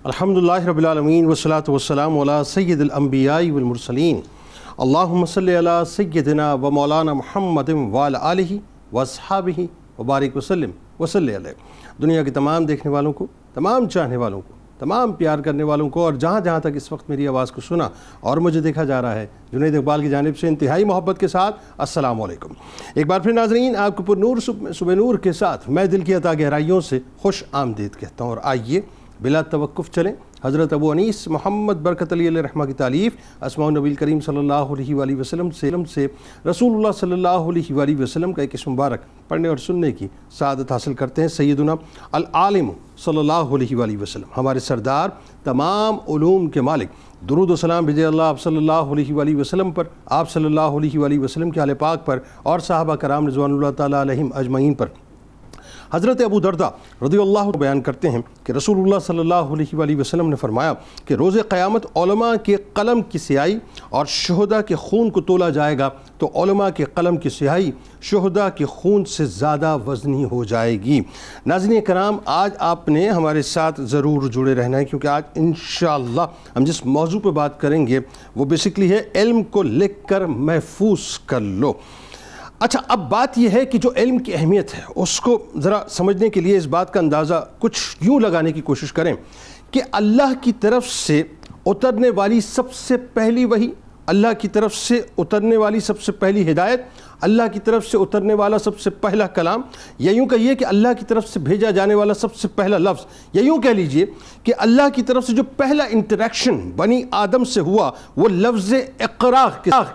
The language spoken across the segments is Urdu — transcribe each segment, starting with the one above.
الحمدللہ رب العالمین والصلاة والسلام علی سید الانبیاء والمرسلین اللہم صلی علی سیدنا و مولانا محمد وعلی آلہ واصحابہ وبارک وسلم وصلی علیہ۔ دنیا کے تمام دیکھنے والوں کو، تمام چاہنے والوں کو، تمام پیار کرنے والوں کو، اور جہاں جہاں تک اس وقت میری آواز کو سنا اور مجھے دیکھا جا رہا ہے، جنید اقبال کی جانب سے انتہائی محبت کے ساتھ السلام علیکم۔ ایک بار پھر ناظرین، آپ کو پر نور صبح نور کے ساتھ میں دل کی عطا گہرائیوں سے خوش آمدید کہتا ہوں، اور آئیے بلا توقف چلیں حضرت ابو انیس محمد برکت علی علیہ رحمہ کی تالیف اسماء النبی کریم صلی اللہ علیہ وآلہ وسلم سے رسول اللہ صلی اللہ علیہ وآلہ وسلم کا ایک اسم مبارک پڑھنے اور سننے کی سعادت حاصل کرتے ہیں۔ سیدنا العالم صلی اللہ علیہ وآلہ وسلم، ہمارے سردار، تمام علوم کے مالک، درود و سلام بھیجے اللہ آپ صلی اللہ علیہ وآلہ وسلم پر، آپ صلی اللہ علیہ وآلہ وسلم کے آل پاک پر اور صحابہ کرام رضوان اللہ تعالیٰ علیہم اجمعین پر۔ حضرت ابو درداء رضی اللہ عنہ بیان کرتے ہیں کہ رسول اللہ صلی اللہ علیہ وآلہ وسلم نے فرمایا کہ روز قیامت علماء کے قلم کی سیاہی اور شہداء کے خون کو تولا جائے گا تو علماء کے قلم کی سیاہی شہداء کے خون سے زیادہ وزنی ہو جائے گی۔ ناظرین کرام، آج آپ نے ہمارے ساتھ ضرور جڑے رہنا ہے، کیونکہ آج انشاءاللہ ہم جس موضوع پہ بات کریں گے وہ بیسکلی ہے علم کو لکھ کر محفوظ کر لو۔ اچھا، اب بات یہ ہے کہ جو علم کی اہمیت ہے اس کو ذرا سمجھنے کے لیے اس بات کا اندازہ کچھ یوں لگانے کی کوشش کریں کہ اللہ کی طرف سے اترنے والی سب سے پہلی وحی، اللہ کی طرف سے اترنے والی سب سے پہلی ہدایت، اللہ کی طرف سے اترنے والا سب سے پہلا کلام، یا یوں کہیے کہ اللہ کی طرف سے بھیجا جانے والا سب سے پہلا لفظ، یا یوں کہہ لیجئے کہ اللہ کی طرف سے جو پہلا انٹریکشن بنی آدم سے ہوا وہ لفظ اقرا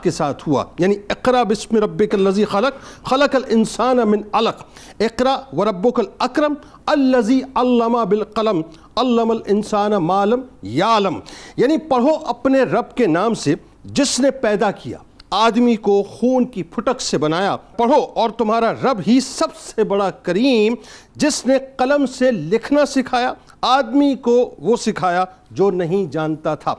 کے ساتھ ہوا، یعنی اقرا بسم ربک الذی خلق خلق الانسان من علق اقرا وربک الاکرم الذی علم بالقلم علم الانسان ما لم یعلم، یعنی پڑھو اپنے رب کے نام سے جس نے پیدا کیا، آدمی کو خون کی پھٹک سے بنایا، پڑھو اور تمہارا رب ہی سب سے بڑا کریم جس نے قلم سے لکھنا سکھایا، آدمی کو وہ سکھایا جو نہیں جانتا تھا۔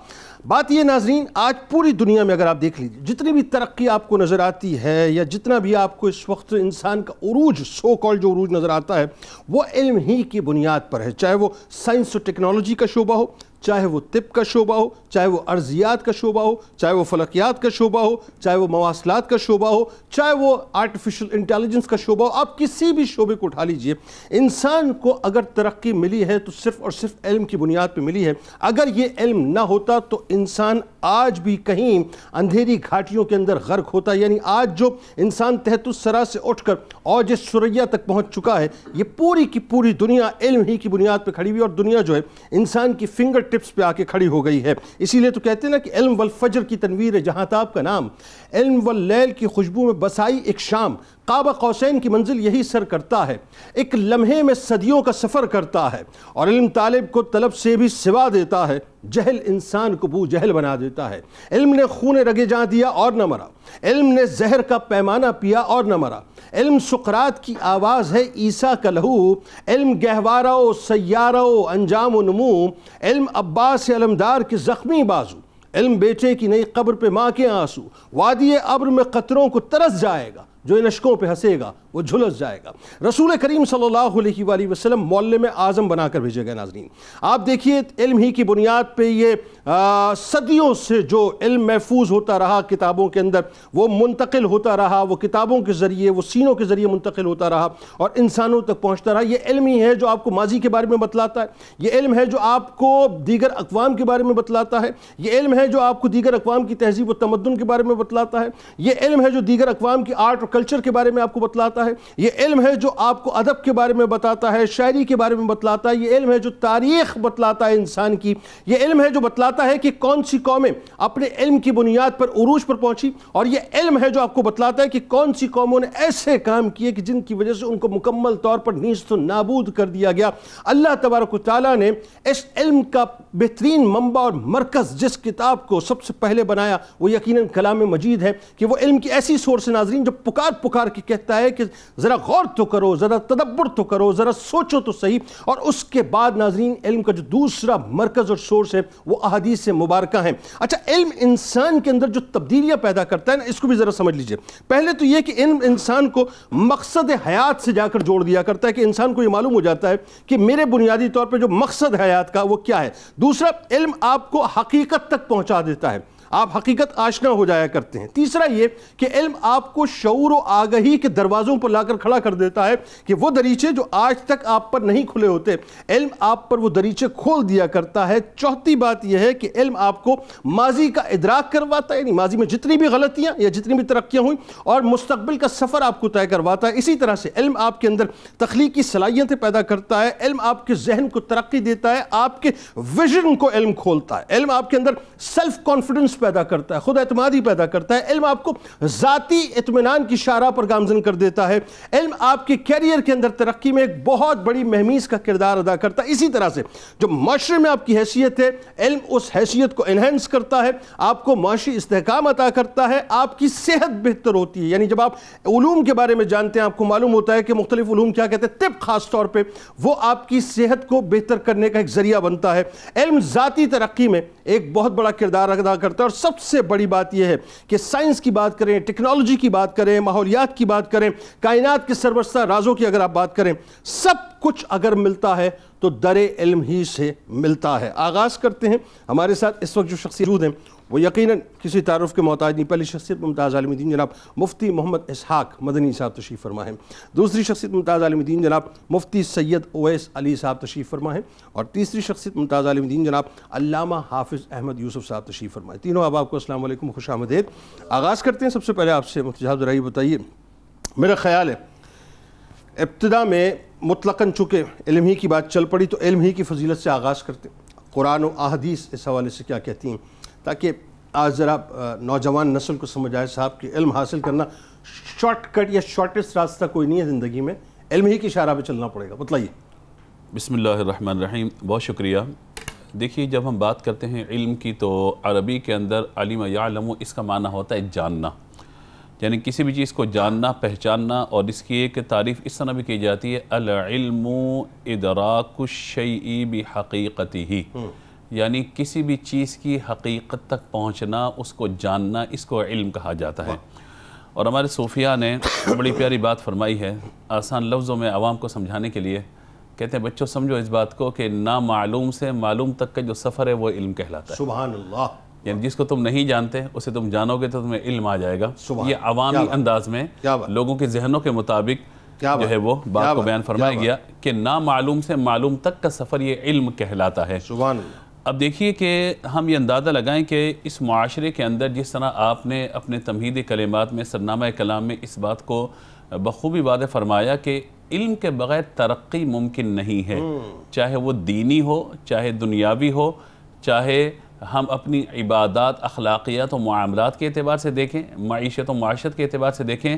بات یہ ناظرین، آج پوری دنیا میں اگر آپ دیکھ لیجیے جتنی بھی ترقی آپ کو نظر آتی ہے یا جتنا بھی آپ کو اس وقت انسان کا عروج، سو کال جو عروج نظر آتا ہے، وہ علم ہی کی بنیاد پر ہے، چاہے وہ سائنس و ٹیکنالوجی کا شعبہ ہو، چاہے وہ طب کا شعبہ ہو، چاہے وہ ارضیات کا شعبہ ہو، چاہے وہ فلکیات کا شعبہ ہو، چاہے وہ مواصلات کا شعبہ ہو، چاہے وہ آرٹیفیشل انٹیلیجنس کا شعبہ ہو، آپ کسی بھی شعبے کو اٹھا لیجئے، انسان کو اگر ترقی ملی ہے تو صرف اور صرف علم کی بنیاد پہ ملی ہے۔ اگر یہ علم نہ ہوتا تو انسان آج بھی کہیں اندھیری گھاٹیوں کے اندر غرق ہوتا، یعنی آج جو انسان تحت الثری سے اٹھ کر اور جس ثریا تک پہنچ چکا ہے، یہ پوری کی پوری دنیا علم ہی کی بنیاد پہ کھڑی ہوئی، اور دنیا جو ہے انسان کی فنگر ٹپس پہ آ کے کھڑی ہو گئی ہے۔ اسی لیے تو کہتے ہیں نا کہ علم والفجر کی تنویر ہے جہاں تاب کا نام، علم واللیل کی خوشبو میں بسائی ایک شام، قاب قوسین کی منزل یہی سر کرتا ہے، ایک لمحے میں صدیوں کا سفر کرتا ہے، اور علم طالب کو طلب سے بھی سوا دیتا ہے، جہل انسان کو بو جہل بنا دیتا ہے۔ علم نے خون رگے جاں دیا اور نہ مرا، علم نے زہر کا پیمانہ پیا اور نہ مرا، علم سقراط کی آواز ہے عیسیٰ کا لہو، علم گہوارہ و سیارہ و انجام و نمو، علم عباس علمدار کے زخمی بازو، علم بیٹے کی نئی قبر پہ ماں کے آنسو، وادی ابر میں قطروں کو ترس جائے گا، جو ان اشکوں پہ ہنسے گا وہ جھلس جائے گا۔ رسول کریم صلی اللہ علیہ وآلہ وسلم معلم اعظم بنا کر بھیجے گئے۔ ناظرین آپ دیکھیے، علم ہی کی بنیاد پہ یہ صدیوں سے جو علم محفوظ ہوتا رہا کتابوں کے اندر، وہ منتقل ہوتا رہا، وہ کتابوں کے ذریعے، وہ سینوں کے ذریعے منتقل ہوتا رہا اور انسانوں تک پہنچتا رہا۔ یہ علم ہی ہے جو آپ کو ماضی کے بارے میں بتلاتا ہے، یہ علم ہے جو آپ کو دیگر اقوام کے بارے میں بتلاتا ہے، یہ علم ہے جو آپ کو دیگر اقوام کی تہذیب و تمدن کے بارے میں بتلاتا ہے، یہ علم ہے جو دیگر اقوام کی آرٹ اور کلچر کے بارے میں آپ کو بتلاتا ہے، یہ علم ہے جو آپ کو ادب کے بارے میں بتاتا ہے، شاعری کے بارے میں بتلاتا ہے، یہ علم ہے جو تاریخ بتلاتا ہے انسان کی، یہ علم ہے جو بتلاتا ہے کہ کون سی قومیں اپنے علم کی بنیاد پر عروج پر پہنچی، اور یہ علم ہے جو آپ کو بتلاتا ہے کہ کون سی قوموں نے ایسے کام کیے کہ جن کی وجہ سے ان کو مکمل طور پر نیست و نابود کر دیا گیا۔ اللہ تبارک و تعالیٰ نے اس علم کا بہترین منبع اور مرکز جس کتاب کو سب سے پہلے بنایا وہ یقیناً کلام مجید ہے، کہ وہ علم کی ایسی سورس ناظرین جو پکار پکار کے کہتا ہے کہ ذرا غور تو کرو، ذرا تدبر تو کرو، ذرا سوچو تو صحیح۔ اور اس کے بعد ناظرین علم کا جو دوسرا مرکز اور سورس ہے وہ احادیث مبارکہ ہیں۔ اچھا، علم انسان کے اندر جو تبدیلیاں پیدا کرتا ہے نا، اس کو بھی ذرا سمجھ لیجئے۔ پہلے تو یہ کہ علم انسان کو مقصد حیات سے جا کر جوڑ دیا کرتا ہے کہ انسان کو یہ معلوم ہو جاتا ہے کہ میرے بنیادی طور پہ جو مقصد حیات کا وہ کیا ہے۔ دوسرا، علم آپ کو حقیقت تک پہنچا دیتا ہے، آپ حقیقت آشنا ہو جایا کرتے ہیں۔ تیسرا یہ کہ علم آپ کو شعور و آگہی کے دروازوں پر لا کر کھڑا کر دیتا ہے کہ وہ دریچے جو آج تک آپ پر نہیں کھلے ہوتے، علم آپ پر وہ دریچے کھول دیا کرتا ہے۔ چوتھی بات یہ ہے کہ علم آپ کو ماضی کا ادراک کرواتا ہے، یعنی ماضی میں جتنی بھی غلطیاں یا جتنی بھی ترقیاں ہوئیں، اور مستقبل کا سفر آپ کو طے کرواتا ہے۔ اسی طرح سے علم آپ کے اندر تخلیقی صلاحیتیں پیدا کرتا ہے، علم آپ کے ذہن کو ترقی دیتا ہے، آپ کے ویژن کو علم کھولتا ہے، علم آپ کے اندر سیلف کانفیڈنس پیدا کرتا ہے، خود اعتمادی پیدا کرتا ہے، علم آپ کو ذاتی اطمینان کی شاہراہ پر گامزن کر دیتا ہے، علم آپ کے کیریئر کے اندر ترقی میں ایک بہت بڑی مہمیز کا کردار ادا کرتا ہے۔ اسی طرح سے جو معاشرے میں آپ کی حیثیت ہے، علم اس حیثیت کو انہینس کرتا ہے، آپ کو معاشی استحکام عطا کرتا ہے، آپ کی صحت بہتر ہوتی ہے۔ یعنی جب آپ علوم کے بارے میں جانتے ہیں، آپ کو معلوم ہوتا ہے کہ مختلف علوم کیا کہتے ہیں، طب خاص طور پہ وہ آپ کی صحت کو بہتر کرنے کا ایک ذریعہ بنتا ہے۔ علم ذاتی ترقی میں ایک بہت بڑا کردار ادا کرتا ہے۔ اور سب سے بڑی بات یہ ہے کہ سائنس کی بات کریں، ٹیکنالوجی کی بات کریں، ماحولیات کی بات کریں، کائنات کے سربستہ رازوں کی اگر آپ بات کریں، سب کچھ اگر ملتا ہے تو در علم ہی سے ملتا ہے۔ آغاز کرتے ہیں۔ ہمارے ساتھ اس وقت جو شخصیت موجود ہیں وہ یقیناً کسی تعارف کے محتاج نہیں۔ پہلی شخصیت ممتاز عالم دین جناب مفتی محمد اسحاق مدنی صاحب تشریف فرما ہیں، دوسری شخصیت ممتاز عالم دین جناب مفتی سید اویس علی صاحب تشریف فرما ہیں، اور تیسری شخصیت ممتاز عالم دین جناب علامہ حافظ احمد یوسف صاحب تشریف فرما ہیں۔ تینوں آپ کو السلام علیکم، خوش آمدید۔ آغاز کرتے ہیں۔ سب سے پہلے آپ سے مفتی صاحب ذرا یہ بتائیے، میرا خیال ہے ابتدا میں مطلقاً چونکہ علم ہی کی بات چل پڑی تو علم ہی کی فضیلت سے آغاز کرتے ہیں۔ قرآن و احادیث اس حوالے سے کیا کہتی ہیں، تاکہ آج ذرا نوجوان نسل کو سمجھ آئے صاحب کہ علم حاصل کرنا شارٹ کٹ یا شارٹیسٹ راستہ کوئی نہیں ہے زندگی میں، علم ہی کی شارہ پہ چلنا پڑے گا۔ بتلائیے۔ بسم اللہ الرحمن الرحیم۔ بہت شکریہ۔ دیکھیے، جب ہم بات کرتے ہیں علم کی تو عربی کے اندر علم یعلم اس کا معنی ہوتا ہے جاننا، یعنی کسی بھی چیز کو جاننا، پہچاننا، اور اس کی ایک تعریف اس طرح بھی کی جاتی ہے العلم ادراک الشیء بحقیقتہ، یعنی کسی بھی چیز کی حقیقت تک پہنچنا، اس کو جاننا، اس کو علم کہا جاتا ہے۔ اور ہمارے صوفیاء نے بڑی پیاری بات فرمائی ہے آسان لفظوں میں عوام کو سمجھانے کے لیے، کہتے ہیں بچوں سمجھو اس بات کو کہ نامعلوم سے معلوم تک کا جو سفر ہے وہ علم کہلاتا ہے۔ سبحان اللہ۔ یعنی جس کو تم نہیں جانتے اسے تم جانو گے تو تمہیں علم آ جائے گا۔ یہ عوامی انداز میں لوگوں کے ذہنوں کے مطابق جو ہے وہ بات کو بیان فرمایا گیا کہ نامعلوم سے معلوم تک کا سفر یہ علم کہلاتا ہے۔ سبحان اللہ۔ اب دیکھیے کہ ہم یہ اندازہ لگائیں کہ اس معاشرے کے اندر جس طرح آپ نے اپنے تمہیدی کلمات میں سرنامہ کلام میں اس بات کو بخوبی واضح فرمایا کہ علم کے بغیر ترقی ممکن نہیں ہے، چاہے وہ دینی ہو، چاہے دنیاوی ہو، چاہے ہم اپنی عبادات، اخلاقیات و معاملات کے اعتبار سے دیکھیں، معیشت و معاشرت کے اعتبار سے دیکھیں،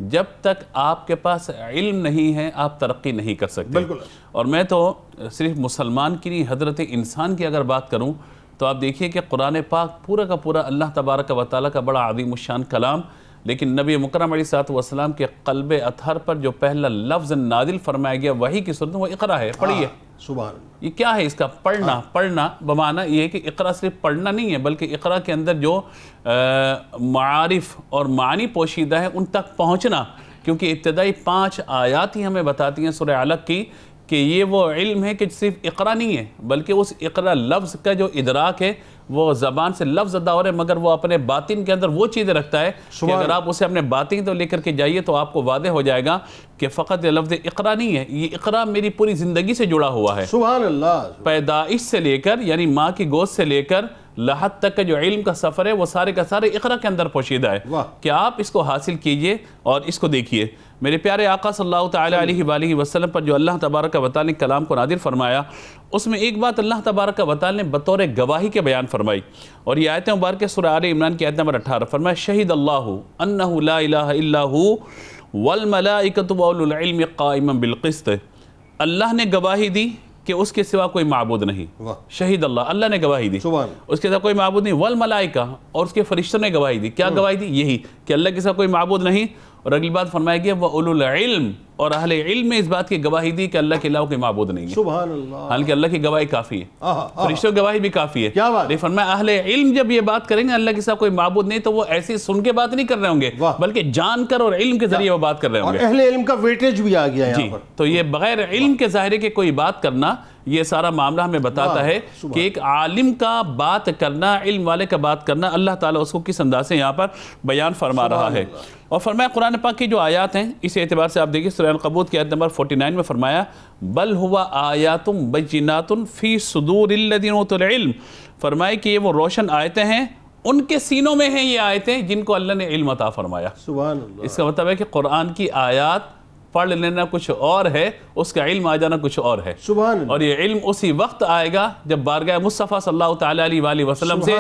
جب تک آپ کے پاس علم نہیں ہے آپ ترقی نہیں کر سکتے۔ بالکل۔ اور میں تو صرف مسلمان کی نہیں، حضرت انسان کی اگر بات کروں تو آپ دیکھیے کہ قرآن پاک پورا کا پورا اللہ تبارک و تعالیٰ کا بڑا عظیم الشان کلام، لیکن نبی مکرم علیہ الصلوۃ والسلام کے قلب اطہر پر جو پہلا لفظ نازل فرمایا گیا وحی کی صورت میں وہ اقرا ہے، پڑھیے۔ سبحان اللہ۔ یہ کیا ہے اس کا پڑھنا بمعنی یہ ہے کہ اقرا صرف پڑھنا نہیں ہے، بلکہ اقرا کے اندر جو معارف اور معنی پوشیدہ ہیں ان تک پہنچنا، کیونکہ ابتدائی 5 آیات ہی ہمیں بتاتی ہیں سورہ علق کی کہ یہ وہ علم ہے کہ صرف اقرا نہیں ہے، بلکہ اس اقرا لفظ کا جو ادراک ہے وہ زبان سے لفظ ادا ہو رہے ہیں، مگر وہ اپنے باطن کے اندر وہ چیزیں رکھتا ہے کہ اگر آپ اسے اپنے باطن تو لے کر کے جائیے تو آپ کو واضح ہو جائے گا کہ فقط یہ لفظ اقرا نہیں ہے، یہ اقرا میری پوری زندگی سے جڑا ہوا ہے۔ سبحان اللہ۔ پیدائش سے لے کر، یعنی ماں کی گود سے لے کر لحد تک کا جو علم کا سفر ہے وہ سارے کا سارے اقرا کے اندر پوشیدہ ہے کہ آپ اس کو حاصل کیجئے اور اس کو دیکھیے۔ میرے پیارے آقا صلی اللہ تعالیٰ علیہ وآلہ وسلم پر جو اللہ تبارک و تعالیٰ نے کلام کو نازل فرمایا، اس میں ایک بات اللہ تبارک و تعالیٰ نے بطور گواہی کے بیان فرمائی، اور یہ آیت مبارکہ سورہ آل عمران کی آیت نمبر 18 فرمایا شہید اللہ انہ لا الہ الا ہو والملائکۃ واولو العلم قائما بالقسط۔ اللہ نے گواہی دی کہ اس کے سوا کوئی معبود نہیں۔ شہید اللہ، اللہ نے گواہی دی اس کے سوا کوئی معبود نہیں، والملائکہ، اور اس کے فرشتوں نے گواہی دی۔ کیا گواہی دی؟ یہی کہ اللہ کے سوا کوئی معبود نہیں، اور اگلی بات فرمایا گیا وَأُولُو الْعِلْمِ، اور اہل علم میں اس بات کی گواہی دی کہ اللہ کے علاوہ کوئی معبود نہیں ہے. سبحان اللہ. حالانکہ اللہ کی گواہی کافی ہے، فرشتوں کی گواہی بھی کافی ہے. کیا بات. لیکن فرمایا اہل علم جب یہ بات کریں گے اللہ کے ساتھ کوئی معبود نہیں، تو وہ ایسی سن کے بات نہیں کر رہے ہوں گے بلکہ جان کر اور علم کے ذریعے وہ بات کر رہے ہوں گے. اور اہل علم کا ویٹیج بھی آ گیا یہاں پر. تو یہ بغیر علم کے ظاہر کہ کوئی بات کرنا، یہ سارا معاملہ ہمیں بتاتا ہے کہ ایک عالم کا بات کرنا، علم والے کا بات کرنا، اللہ تعالیٰ اس کو کس انداز سے یہاں پر بیان فرما رہا ہے. اور فرمایا قرآن پاک کی جو آیات ہیں اس اعتبار سے آپ دیکھیں سورہ العنکبوت کی آیت نمبر 49 میں فرمایا بل ہوا آیات بینات فی صدور الذین اوتوا العلم، فرمایا کہ یہ وہ روشن آیتیں ہیں، ان کے سینوں میں ہیں یہ آیتیں جن کو اللہ نے علم عطا فرمایا. سبحان اللہ. اس کا مطلب ہے کہ قرآن کی آیات پڑھ لینا کچھ اور ہے، اس کا علم آ جانا کچھ اور ہے. سبحان اللہ. اور یہ علم اسی وقت آئے گا جب بارگاہ مصطفیٰ صلی اللہ تعالیٰ علیہ وآلہ وسلم سے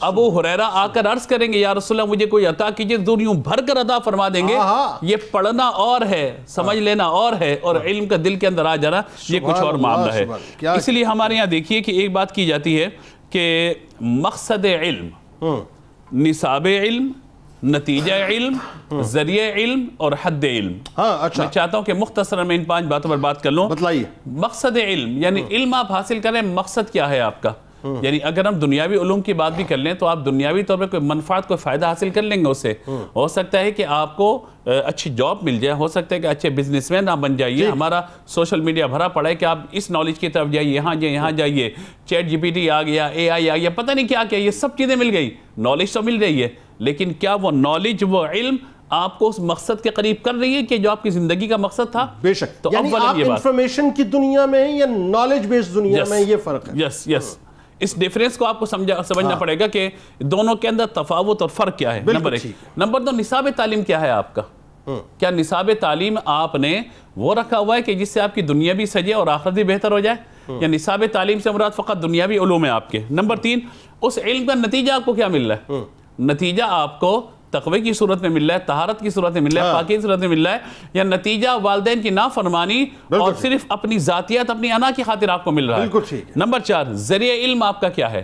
ابو ہریرہ آ کر عرض کریں گے یا رسول اللہ مجھے کوئی عطا کیجئے، دنیوں بھر کر عطا فرما دیں گے. یہ پڑھنا اور ہے، سمجھ لینا اور ہے، اور علم کا دل کے اندر آ جانا یہ کچھ اور معاملہ ہے. اس لیے ہمارے یہاں دیکھیے کہ ایک بات کی جاتی ہے کہ مقصد علم، نصاب علم، نتیجہ علم، ذریعہ علم اور حد علم. میں چاہتا ہوں کہ مختصراً میں ان 5 باتوں پر بات کر لوں. بتلائیے. مقصد علم یعنی علم آپ حاصل کریں، مقصد کیا ہے آپ کا؟ یعنی اگر ہم دنیاوی علوم کی بات بھی کر لیں تو آپ دنیاوی طور پر کوئی منفعت، کوئی فائدہ حاصل کر لیں گے اس سے. ہو سکتا ہے کہ آپ کو اچھی جاب مل جائے، ہو سکتا ہے کہ اچھے بزنس مین آپ بن جائیے. ہمارا سوشل میڈیا بھرا پڑا ہے کہ آپ اس نالج کی طرف جائیے، یہاں جائیے، یہاں جائیے، چیٹ جی پی ٹی آ گیا، اے آئی آ گیا، پتہ نہیں کیا کیا، یہ سب چیزیں مل گئی. نالج تو مل رہی ہے لیکن کیا وہ نالج، وہ علم آپ کو اس مقصد کے قریب کر رہی ہے کہ جو آپ کی زندگی کا مقصد تھا؟ بے شک. تو یعنی آپ انفارمیشن کی دنیا میں ہیں یا نالج بیس دنیا میں، یہ فرق ہے. یس یس، اس ڈیفرنس کو آپ کو سمجھنا پڑے گا کہ دونوں کے اندر تفاوت اور فرق کیا ہے. نمبر 1. نمبر 2، نصاب تعلیم کیا ہے آپ کا؟ کیا نصاب تعلیم آپ نے وہ رکھا ہوا ہے کہ جس سے آپ کی دنیا بھی سجے اور آخرت بھی بہتر ہو جائے، یا نصاب تعلیم سے مراد فقط دنیاوی علوم ہیں آپ کے؟ نمبر 3، اس علم کا نتیجہ آپ کو کیا مل رہا ہے؟ نتیجہ آپ کو تقوی کی صورت میں مل رہا ہے، طہارت کی صورت میں مل رہا ہے، پاکی کی صورت میں مل رہا ہے، یا نتیجہ والدین کی نافرمانی اور صرف اپنی ذاتیت، اپنی انا کی خاطر آپ کو مل رہا ہے؟ نمبر 4، ذریعہ علم آپ کا کیا ہے؟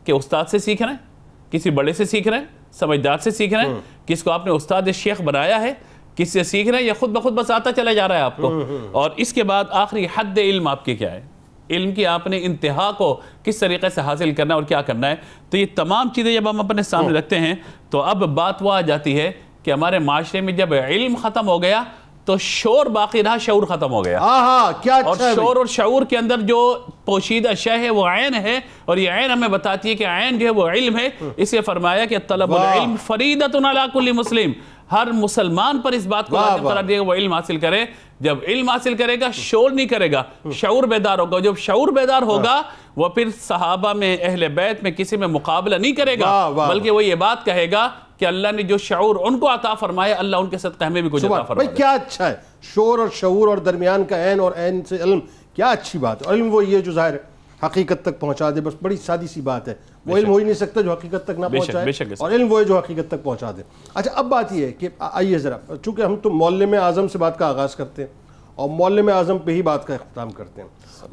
کہ استاد سے سیکھ رہے ہیں، کسی بڑے سے سیکھ رہے ہیں، سمجھدار سے سیکھ رہے ہیں، کس کو آپ نے استاد شیخ بنایا ہے، کس سے سیکھ رہے ہیں، یا خود بخود بس آتا چلا جا رہا ہے آپ کو؟ اور اس کے بعد آخری حد علم آپ کے کیا ہے؟ علم کی آپ نے انتہا کو کس طریقے سے حاصل کرنا ہے اور کیا کرنا ہے؟ تو یہ تمام چیزیں جب ہم اپنے سامنے رکھتے ہیں تو اب بات وہ آ جاتی ہے کہ ہمارے معاشرے میں جب علم ختم ہو گیا تو شعور باقی رہا، شعور ختم ہو گیا. اور شعور اور شعور کے اندر جو پوشیدہ شے ہے وہ عین ہے، اور یہ عین ہمیں بتاتی ہے کہ عین جو ہے وہ علم ہے. اس لیے فرمایا کہ طلب العلم فریضۃ علی کل مسلم، ہر مسلمان پر اس بات کو لازم قرار دیا کہ وہ علم حاصل کرے. جب علم حاصل کرے گا شعور نہیں کرے گا، شعور بیدار ہوگا. جب شعور بیدار ہوگا وہ پھر صحابہ میں، اہل بیت میں کسی میں مقابلہ نہیں کرے گا، بلکہ وہ یہ بات کہے گا کہ اللہ نے جو شعور ان کو عطا فرمایا، اللہ ان کے صدقہ ہمیں بھی کچھ عطا فرمائے. کیا اچھا ہے شعور اور شعور اور درمیان کا عین اور عین سے علم، کیا اچھی بات ہے. علم وہ یہ جو ظاہر حقیقت تک پہنچا دے، بس بڑی سادی سی بات ہے. وہ علم ہو ہی نہیں سکتا جو حقیقت تک نہ پہنچائے، اور علم وہ ہے جو حقیقت تک پہنچا دے. اچھا اب بات یہ ہے کہ آئیے ذرا، چونکہ ہم تو معلم اعظم سے بات کا آغاز کرتے ہیں اور معلم اعظم پہ ہی بات کا اختتام کرتے ہیں.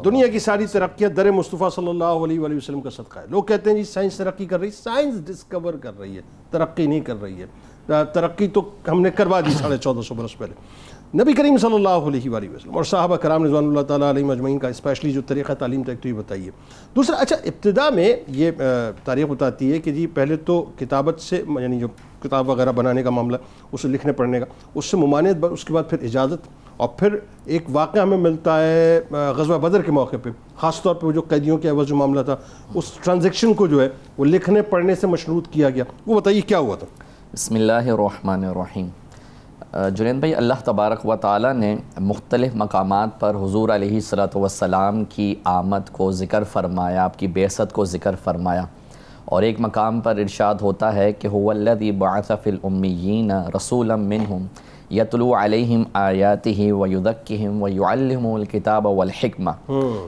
دنیا کی ساری ترقیاں در مصطفیٰ صلی اللہ علیہ وآلہ وسلم کا صدقہ ہے. لوگ کہتے ہیں جی سائنس ترقی کر رہی ہے، سائنس ڈسکور کر رہی ہے، ترقی نہیں کر رہی ہے. ترقی تو ہم نے کروا دی 1450 برس پہلے. نبی کریم صلی اللہ علیہ وآلہ وسلم اور صحابہ کرام رضوان اللہ تعالیٰ علیہم اجمعین کا اسپیشلی جو طریقہ تعلیم تھا، ایک تو یہ بتائیے. دوسرا، اچھا ابتدا میں یہ تاریخ بتاتی ہے کہ جی پہلے تو کتابت سے، یعنی جو کتاب وغیرہ بنانے کا معاملہ، اسے لکھنے پڑھنے کا، اس سے ممانعت، اس کے بعد پھر اجازت، اور پھر ایک واقعہ ہمیں ملتا ہے غزوہ بدر کے موقع پہ، خاص طور پہ جو قیدیوں کے عوض جو معاملہ تھا، اس ٹرانزیکشن کو جو ہے وہ لکھنے پڑھنے سے مشروط کیا گیا. وہ بتائیے کیا ہوا تھا؟ بسم اللہ الرحمن الرحیم. جنید بھائی، اللہ تبارک و تعالیٰ نے مختلف مقامات پر حضور علیہ السلام کی آمد کو ذکر فرمایا، آپ کی بعثت کو ذکر فرمایا. اور ایک مقام پر ارشاد ہوتا ہے کہ هو الذی بعث فی الامیین رسولا منہم یتلو علیہم آیاتہ ویزکیہم ویعلمہم الکتاب والحکمہ،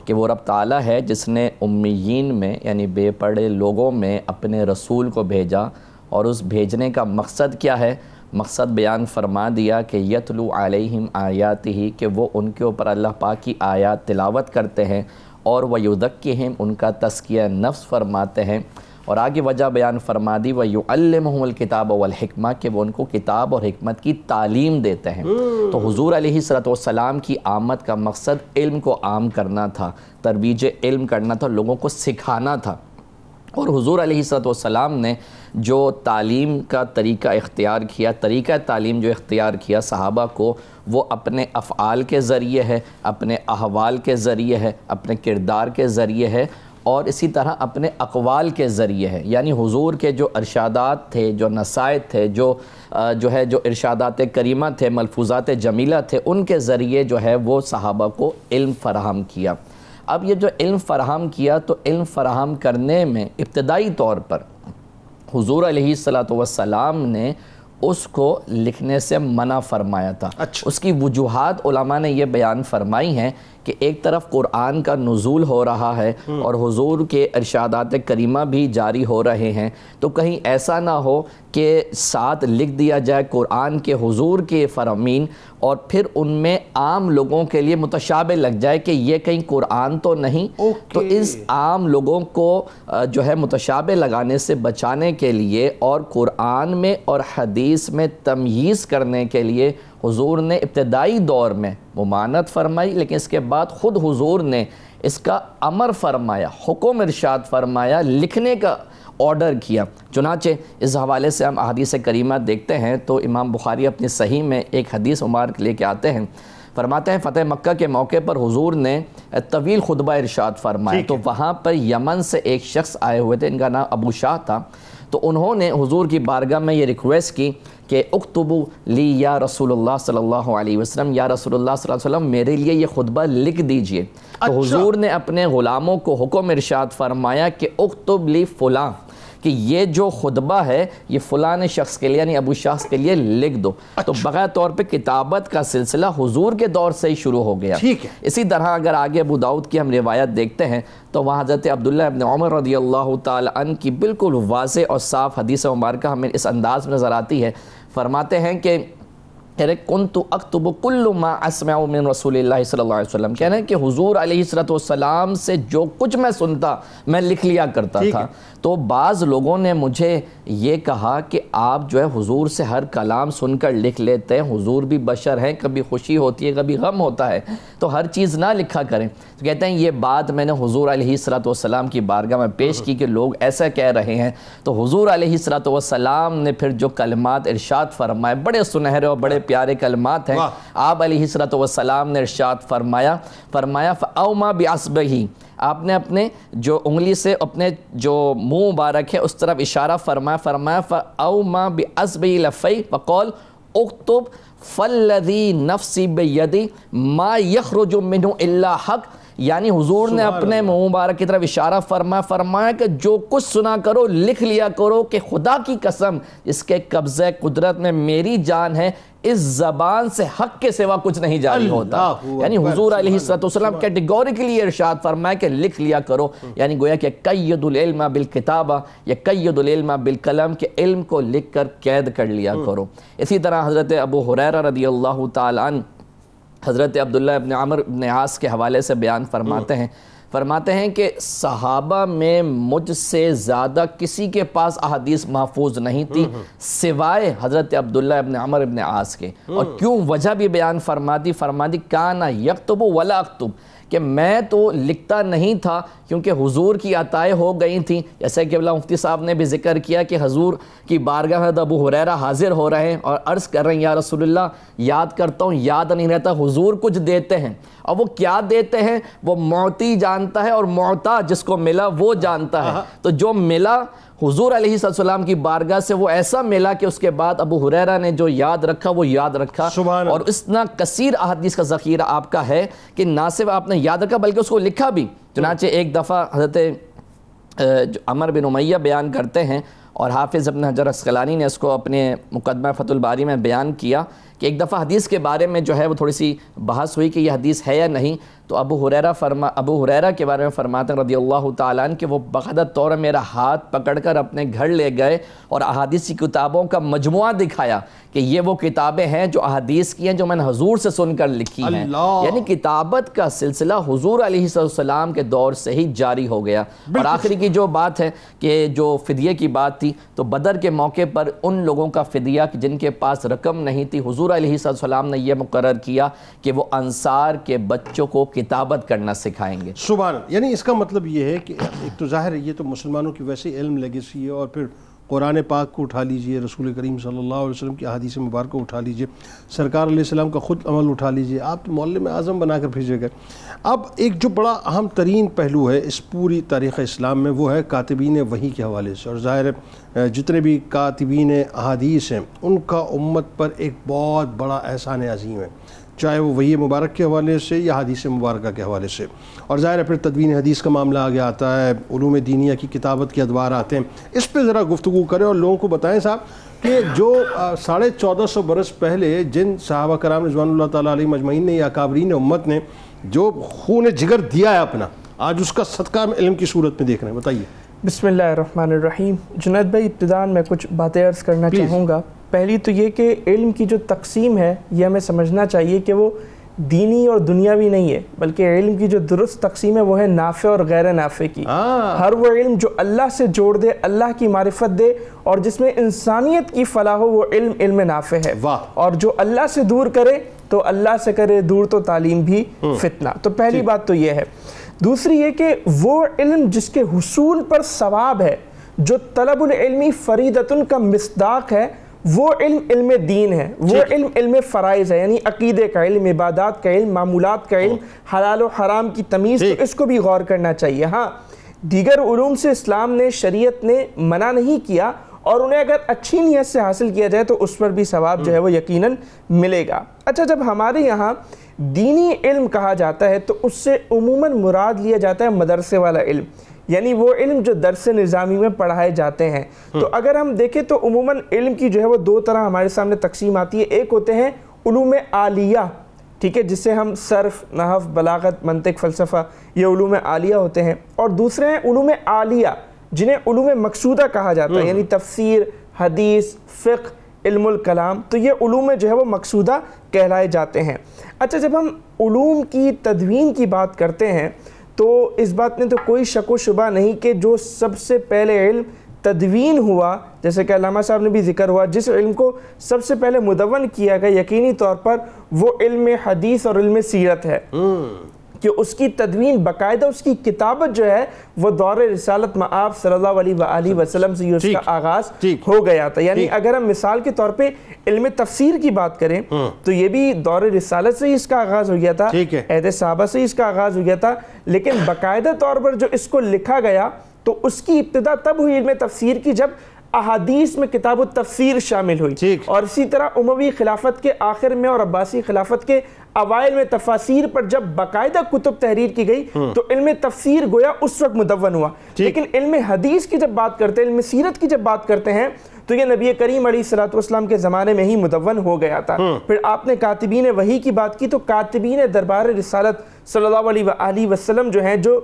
کہ وہ رب تعالیٰ ہے جس نے امیین میں یعنی بے پڑھے لوگوں میں اپنے رسول کو بھیجا. اور اس بھیجنے کا مقصد کیا ہے؟ مقصد بیان فرما دیا کہ یتلو علیہم آیاتہ، کہ وہ ان کے اوپر اللہ پاک کی آیات تلاوت کرتے ہیں، اور ویزکیہم، ان کا تزکیہ نفس فرماتے ہیں، اور آگے وجہ بیان فرما دی وَيُعَلِّمُهُمُ الْكِتَابَ وَالْحِكْمَةَ کہ وہ ان کو کتاب اور حکمت کی تعلیم دیتے ہیں۔ تو حضور علیہ السلام کی آمد کا مقصد علم کو عام کرنا تھا، ترویج علم کرنا تھا، لوگوں کو سکھانا تھا۔ اور حضور علیہ السلام نے جو تعلیم کا طریقہ اختیار کیا، طریقہ تعلیم جو اختیار کیا صحابہ کو، وہ اپنے افعال کے ذریعے ہے، اپنے احوال کے ذریعے ہے، اپنے کردار کے ذریعے ہے، اور اسی طرح اپنے اقوال کے ذریعے ہے۔ یعنی حضور کے جو ارشادات تھے، جو نصائح تھے، جو ارشادات کریمہ تھے، ملفوظات جمیلہ تھے، ان کے ذریعے جو ہے وہ صحابہ کو علم فراہم کیا۔ اب یہ جو علم فراہم کیا، تو علم فراہم کرنے میں ابتدائی طور پر حضور علیہ السلام نے اس کو لکھنے سے منع فرمایا تھا۔ اس کی وجوہات علماء نے یہ بیان فرمائی ہیں کہ ایک طرف قرآن کا نزول ہو رہا ہے اور حضور کے ارشادات کریمہ بھی جاری ہو رہے ہیں، تو کہیں ایسا نہ ہو کہ ساتھ لکھ دیا جائے قرآن کے حضور کے فرامین اور پھر ان میں عام لوگوں کے لیے متشابہ لگ جائے کہ یہ کہیں قرآن تو نہیں۔ تو اس عام لوگوں کو جو ہے متشابہ لگانے سے بچانے کے لیے اور قرآن میں اور حدیث میں تمییز کرنے کے لیے حضور نے ابتدائی دور میں ممانعت فرمائی، لیکن اس کے بعد خود حضور نے اس کا امر فرمایا، حکم ارشاد فرمایا، لکھنے کا آرڈر کیا۔ چنانچہ اس حوالے سے ہم احادیث کریمہ دیکھتے ہیں تو امام بخاری اپنی صحیح میں ایک حدیث مبارک لے کے آتے ہیں، فرماتے ہیں فتح مکہ کے موقع پر حضور نے طویل خطبہ ارشاد فرمایا، تو وہاں پر یمن سے ایک شخص آئے ہوئے تھے، ان کا نام ابو شاہ تھا، تو انہوں نے حضور کی بارگاہ میں یہ ریکویسٹ کی کہ اکتبو لی یا رسول اللہ صلی اللہ علیہ وسلم، یا رسول اللہ صلی اللہ علیہ وسلم میرے لیے یہ خطبہ لکھ دیجئے۔ تو حضور نے اپنے غلاموں کو حکم ارشاد فرمایا کہ اکتب لی فلاں، کہ یہ جو خطبہ ہے یہ فلاں شخص کے لیے یعنی ابو شخص کے لیے لکھ دو۔ تو بغیر طور پہ کتابت کا سلسلہ حضور کے دور سے ہی شروع ہو گیا۔ اسی طرح اگر آگے ابو داؤد کی ہم روایت دیکھتے ہیں تو وہاں حضرت عبداللہ ابن عمر رضی اللہ تعالی عنہ کی بالکل واضح اور صاف حدیث مبارکہ ہمیں اس انداز میں نظر آتی ہے، فرماتے ہیں کہ کنت اکتب کل ما اسمع من رسول اللہ صلی اللہ علیہ وسلم، کہنا ہے کہ حضور علیہ السلام سے جو کچھ میں سنتا میں لکھ لیا کرتا تھا۔ تو بعض لوگوں نے مجھے یہ کہا کہ آپ جو ہے حضور سے ہر کلام سن کر لکھ لیتے ہیں، حضور بھی بشر ہیں، کبھی خوشی ہوتی ہے کبھی غم ہوتا ہے، تو ہر چیز نہ لکھا کریں۔ تو کہتے ہیں یہ بات میں نے حضور علیہ السلام کی بارگاہ میں پیش کی کہ لوگ ایسا کہہ رہے ہیں، تو حضور علیہ السلام نے پھر جو کلمات ارشاد فرمائے، بڑے سنہرے اور بڑے پیارے کلمات ہیں، آپ علیہ السلام نے ارشاد فرمایا فَأَوْمَا بِعَصْبِهِ، آپ نے اپنے جو انگلی سے اپنے جو منہ مبارک ہے اس طرف اشارہ فرمایا فَأَوْمَا بِعَصْبِهِ لَفَيْ وَقَالَ اُكْتُبْ فَالَّذِي نَفْسِي بِيَدِهِ مَا يَخْرُجُ مِنْهُ إِلَّا حَقٌ، یعنی حضور نے اپنے منہ مبارک کی طرف اشارہ فرمایا کہ جو کچھ سنا کرو لکھ لیا کرو کہ خدا کی قسم اس کے قبضہ قدرت میں میری جان ہے، اس زبان سے حق کے سوا کچھ نہیں جاری ہوتا۔ یعنی حضور علیہ السلام کیٹیگوریکلی ارشاد فرمایا کہ لکھ لیا کرو، یعنی گویا کہ قید العلم بالکتابہ یا قید العلم بالقلم، کہ علم کو لکھ کر قید کر لیا کرو۔ اسی طرح حضرت ابو ہریرہ رضی اللہ تعالی عنہ حضرت عبداللہ ابن عمر ابن عاص کے حوالے سے بیان فرماتے ہیں کہ صحابہ میں مجھ سے زیادہ کسی کے پاس احادیث محفوظ نہیں تھی سوائے حضرت عبداللہ ابن عمر ابن عاص کے۔ اور کیوں وجہ بھی بیان فرما دی کانا یکتب ولا اکتب، کہ میں تو لکھتا نہیں تھا کیونکہ حضور کی عطائیں ہو گئی تھیں، جیسے کہ مفتی صاحب نے بھی ذکر کیا کہ حضور کی بارگاہ میں ابو ہریرہ حاضر ہو رہے ہیں اور عرض کر رہے ہیں یا رسول اللہ یاد کرتا ہوں یاد نہیں رہتا، حضور کچھ دیتے ہیں، اور وہ کیا دیتے ہیں وہ معطی جانتا ہے اور معطا جس کو ملا وہ جانتا ہے۔ تو جو ملا حضور علیہ السلام کی بارگاہ سے وہ ایسا ملا کہ اس کے بعد ابو ہریرہ نے جو یاد رکھا وہ یاد رکھا، اور اتنا کثیر احادیث کا ذخیرہ آپ کا ہے کہ نہ صرف آپ نے یاد رکھا بلکہ اس کو لکھا بھی۔ چنانچہ ایک دفعہ حضرت عمر بن امیہ بیان کرتے ہیں اور حافظ ابن حجر عسقلانی نے اس کو اپنے مقدمہ فتح الباری میں بیان کیا کہ کہ ایک دفعہ حدیث کے بارے میں جو ہے وہ تھوڑی سی بحث ہوئی کہ یہ حدیث ہے یا نہیں، تو ابو ہریرہ کے بارے میں فرماتے ہیں رضی اللہ تعالیٰ عنہ کہ وہ باقاعدہ طور میرا ہاتھ پکڑ کر اپنے گھر لے گئے اور احادیث کی کتابوں کا مجموعہ دکھایا کہ یہ وہ کتابیں ہیں جو احادیث کی ہیں جو میں نے حضور سے سن کر لکھی ہیں۔ یعنی کتابت کا سلسلہ حضور علیہ السلام کے دور سے ہی جاری ہو گیا۔ اور آخری کی جو بات ہے کہ جو فدیے کی بات تھی، تو بدر کے موقع پر ان لوگوں کا فدیہ جن کے پاس رقم نہیں تھی، حضور علیہ السلام نے یہ مقرر کیا کہ وہ انصار کے بچوں کو کتابت کرنا سکھائیں گے۔ سبحان اللہ۔ یعنی اس کا مطلب یہ ہے کہ ایک تو ظاہر ہے یہ تو مسلمانوں کی ویسے علم لیگیسی ہے، اور پھر قرآن پاک کو اٹھا لیجئے، رسول کریم صلی اللہ علیہ وسلم کی احادیث مبارکہ کو اٹھا لیجئے، سرکار علیہ السلام کا خود عمل اٹھا لیجئے، آپ تو معلم اعظم بنا کر بھیجے گئے۔ اب ایک جو بڑا اہم ترین پہلو ہے اس پوری تاریخ اسلام میں وہ ہے کاتبین وحی کے حوالے سے، اور ظاہر ہے جتنے بھی کاتبین احادیث ہیں ان کا امت پر ایک بہت بڑا احسان عظیم ہے، چاہے وہ وحی مبارک کے حوالے سے یا حدیث مبارکہ کے حوالے سے۔ اور ظاہر ہے پھر تدوین حدیث کا معاملہ آگے آتا ہے، علوم دینیہ کی کتابت کے ادوار آتے ہیں۔ اس پہ ذرا گفتگو کریں اور لوگوں کو بتائیں صاحب کہ جو 1450 برس پہلے جن صحابہ کرام رضوان اللہ تعالیٰ علیہ مجمعین نے یا اکابرین امت نے جو خون جگر دیا ہے اپنا، آج اس کا صدقہ ہم علم کی صورت میں دیکھ رہے ہیں، بتائیے۔ بسم اللہ الرحمن الرحیم۔ جنید بھائی ابتداءً میں کچھ باتیں عرض کرنا چاہوں گا۔ پہلی تو یہ کہ علم کی جو تقسیم ہے یہ ہمیں سمجھنا چاہیے کہ وہ دینی اور دنیاوی نہیں ہے، بلکہ علم کی جو درست تقسیم ہے وہ ہے نافع اور غیر نافع کی۔ ہر وہ علم جو اللہ سے جوڑ دے، اللہ کی معرفت دے، اور جس میں انسانیت کی فلاح ہو، وہ علم نافع ہے۔ اور جو اللہ سے دور کرے تو اللہ سے کرے دور تو تعلیم بھی فتنہ۔ تو پہلی بات تو یہ ہے۔ دوسری یہ کہ وہ علم جس کے حصول پر ثواب ہے، جو طلب العلمی فریدتن کا مصداق ہے، وہ علم دین ہے، وہ علم فرائض ہے، یعنی عقیدے کا علم، عبادات کا علم، معمولات کا علم، حلال و حرام کی تمیز، تو اس کو بھی غور کرنا چاہیے۔ ہاں، دیگر علوم سے اسلام نے، شریعت نے منع نہیں کیا، اور انہیں اگر اچھی نیت سے حاصل کیا جائے تو اس پر بھی ثواب جو ہے وہ یقیناً ملے گا۔ اچھا، جب ہمارے یہاں دینی علم کہا جاتا ہے تو اس سے عموماً مراد لیا جاتا ہے مدرسے والا علم، یعنی وہ علم جو درس نظامی میں پڑھائے جاتے ہیں۔ تو اگر ہم دیکھیں تو عموماً علم کی جو ہے وہ دو طرح ہمارے سامنے تقسیم آتی ہے۔ ایک ہوتے ہیں علوم عالیہ، ٹھیک ہے، جس سے ہم صرف، نحو، بلاغت، منطق، فلسفہ، یہ علوم عالیہ ہوتے ہیں۔ اور دوسرے ہیں علوم عالیہ جنہیں علوم مقصودہ کہا جاتا ہے، یعنی تفسیر، حدیث، فقہ، علم الکلام، تو یہ علوم جو ہے وہ مقصودہ کہلائے جاتے ہیں۔ اچھا، جب ہم علوم کی تدوین کی بات کرتے ہیں تو اس بات میں تو کوئی شک و شبہ نہیں کہ جو سب سے پہلے علم تدوین ہوا، جیسے کہ علامہ صاحب نے بھی ذکر ہوا، جس علم کو سب سے پہلے مدون کیا گیا یقینی طور پر وہ علم حدیث اور علم سیرت ہے، کہ اس کی تدوین باقاعدہ اس کی کتابت جو ہے وہ دور رسالت مآب صلی اللہ علیہ وآلہ وسلم سے اس کا آغاز ہو گیا تھا۔ یعنی اگر ہم مثال کے طور پہ علم تفسیر کی بات کریں تو یہ بھی دور رسالت سے ہی اس کا آغاز ہو گیا تھا، عہد صحابہ سے ہی اس کا آغاز ہو گیا تھا، لیکن باقاعدہ طور پر جو اس کو لکھا گیا تو اس کی ابتدا تب ہوئی علم تفسیر کی جب احادیث میں کتاب التفسیر شامل ہوئی، اور اسی طرح اموی خلافت کے آخر میں اور عباسی خلافت کے اوائل میں تفاسیر پر جب باقاعدہ کتب تحریر کی گئی تو علم تفسیر گویا اس وقت مدون ہوا۔ لیکن علم حدیث کی جب بات کرتے ہیں، علم سیرت کی جب بات کرتے ہیں تو یہ نبی کریم علیہ السلام کے زمانے میں ہی مدون ہو گیا تھا۔ پھر آپ نے کاتبین وحی کی بات کی تو کاتبین دربار رسالت صلی اللہ علیہ وآلہ وسلم جو ہیں، جو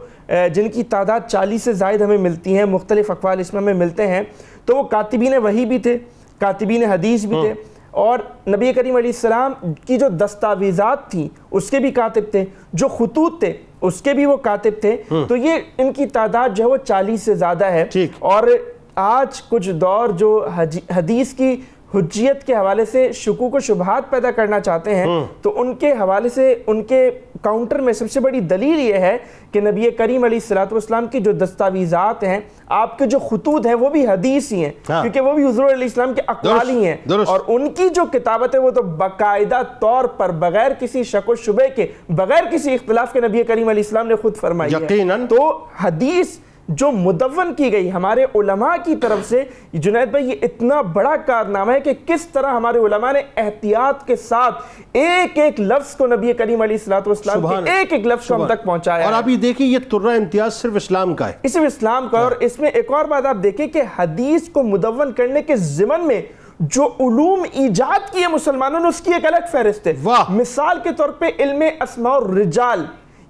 جن کی تعداد 40 سے زائد ہمیں ملتی ہیں، مختلف اقوال اس میں ہمیں ملتے ہیں، تو وہ کاتبین وحی بھی تھے، کاتبین حدیث بھی تھے، اور نبی کریم علیہ السلام کی جو دستاویزات تھیں اس کے بھی کاتب تھے، جو خطوط تھے اس کے بھی وہ کاتب تھے۔ تو یہ ان کی تعداد جو ہے وہ 40 سے زیادہ ہے۔ اور آج کچھ دور جو حدیث کی حجیت کے حوالے سے شکوک و شبہات پیدا کرنا چاہتے ہیں تو ان کے حوالے سے ان کے کاؤنٹر میں سب سے بڑی دلیل یہ ہے کہ نبی کریم علیہ السلام کی جو دستاویزات ہیں، آپ کے جو خطوط ہیں، وہ بھی حدیث ہی ہیں، کیونکہ وہ بھی حضور علیہ السلام کے اقوال ہی ہیں، اور ان کی جو کتابت ہے وہ تو باقاعدہ طور پر بغیر کسی شک و شبہ کے، بغیر کسی اختلاف کے نبی کریم علیہ السلام نے خود فرمائی ہے۔ تو حدیث جو مدون کی گئی ہمارے علماء کی طرف سے، جنید بھائی یہ اتنا بڑا کارنامہ ہے کہ کس طرح ہمارے علماء نے احتیاط کے ساتھ ایک ایک لفظ کو نبی کریم علیہ السلام کے ایک ایک لفظ کو ہم تک پہنچایا۔ اور آپ یہ دیکھیں یہ ترہ امتیاز صرف اسلام کا ہے، صرف اسلام کا۔ اور اس میں ایک اور بات آپ دیکھیں کہ حدیث کو مدون کرنے کے ضمن میں جو علوم ایجاد کیے مسلمانوں نے اس کی ایک الگ فہرست ہے. مثال کے طور پہ علم اسماء الرجال،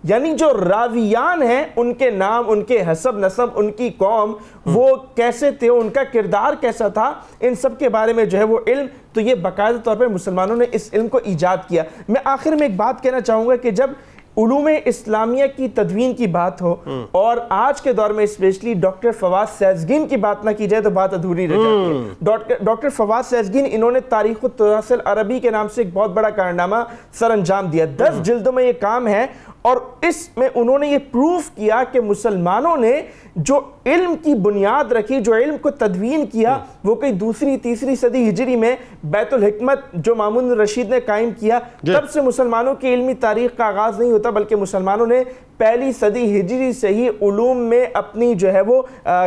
یعنی جو راویان ہیں ان کے نام، ان کے حسب نسب، ان کی قوم وہ کیسے تھے، ان کا کردار کیسا تھا، ان سب کے بارے میں جو ہے وہ علم، تو یہ باقاعدہ طور پہ مسلمانوں نے اس علم کو ایجاد کیا. میں آخر میں ایک بات کہنا چاہوں گا کہ جب علوم اسلامیہ کی تدوین کی بات ہو اور آج کے دور میں اسپیشلی ڈاکٹر فواز سیزگین کی بات نہ کی جائے تو بات ادھوری رہ جاتی ہے. ڈاکٹر فواز سیزگین انہوں نے تاریخ التراث العربی کے نام سے ایک بہت بڑا کارنامہ سر انجام دیا. 10 جلدوں میں یہ کام ہے اور اس میں انہوں نے یہ پروف کیا کہ مسلمانوں نے جو علم کی بنیاد رکھی، جو علم کو تدوین کیا، وہ کوئی 2ری 3ری صدی ہجری میں بیت الحکمت جو مامون الرشید نے قائم کیا، تب سے مسلمانوں کی علمی تاریخ کا آغاز نہیں ہوتا، بلکہ مسلمانوں نے 1 صدی ہجری سے ہی علوم میں اپنی جو ہے وہ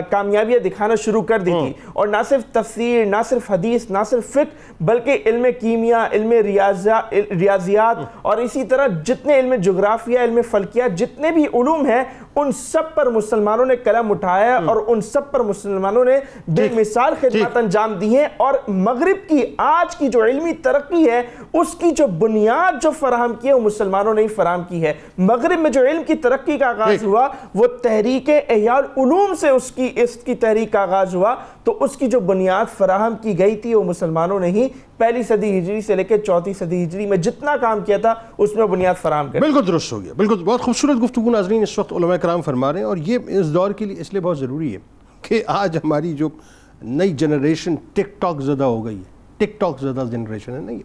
کامیابیاں دکھانا شروع کر دی تھی. اور نہ صرف تفسیر، نہ صرف حدیث، نہ صرف فقہ، بلکہ علم کیمیا، علم ریاضیات اور اسی طرح جتنے علم جغرافیہ، علم فلکیات، جتنے بھی علوم ہیں ان سب پر مسلمانوں نے قلم اٹھایا اور ان سب پر مسلمانوں نے بے مثال خدمات انجام دی ہیں. اور مغرب کی آج کی جو علمی ترقی ہے اس کی جو بنیاد جو فراہم کی ہے وہ مسلمانوں نے ہی فراہم کی ہے. مغرب میں جو علم کی ترقی کا آغاز ہوا وہ تحریک احیاء العلوم سے اس کی تحریک کا آغاز ہوا، تو اس کی جو بنیاد فراہم کی گئی تھی وہ مسلمانوں نے ہی 1 صدی ہجری سے لے کے 4 صدی ہجری میں جتنا کام کیا تھا اس میں بنیاد فراہم کر. بالکل درست ہو گیا، بالکل. بہت خوبصورت گفتگو ناظرین اس وقت علماء کرام فرما رہے ہیں، اور یہ اس دور کے لیے اس لیے بہت ضروری ہے کہ آج ہماری جو نئی جنریشن ٹک ٹاک زدہ ہو گئی ہے، ٹک ٹاک زدہ جنریشن ہے نہیں،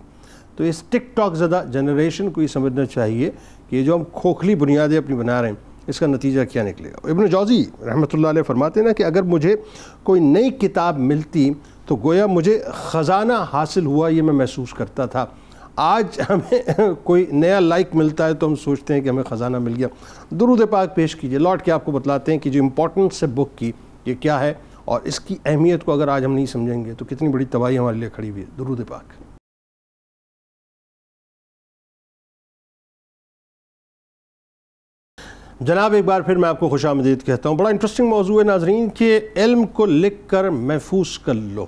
تو اس ٹک ٹاک زدہ جنریشن کو یہ سمجھنا چاہیے کہ یہ جو ہم کھوکھلی بنیادیں اپنی بنا رہے ہیں اس کا نتیجہ کیا نکلے گا. ابن جوزی رحمۃ اللہ علیہ فرماتے ہیں نا کہ اگر مجھے کوئی نئی کتاب ملتی تو گویا مجھے خزانہ حاصل ہوا، یہ میں محسوس کرتا تھا. آج ہمیں کوئی نیا لائک ملتا ہے تو ہم سوچتے ہیں کہ ہمیں خزانہ مل گیا. درود پاک پیش کیجئے. لوٹ کے آپ کو بتلاتے ہیں کہ جو امپورٹنس ہے بک کی یہ کیا ہے، اور اس کی اہمیت کو اگر آج ہم نہیں سمجھیں گے تو کتنی بڑی تباہی ہمارے لیے کھڑی ہوئی ہے. درود پاک. جناب ایک بار پھر میں آپ کو خوش آمدید کہتا ہوں. بڑا انٹرسٹنگ موضوع ہے ناظرین کہ علم کو لکھ کر محفوظ کر لو.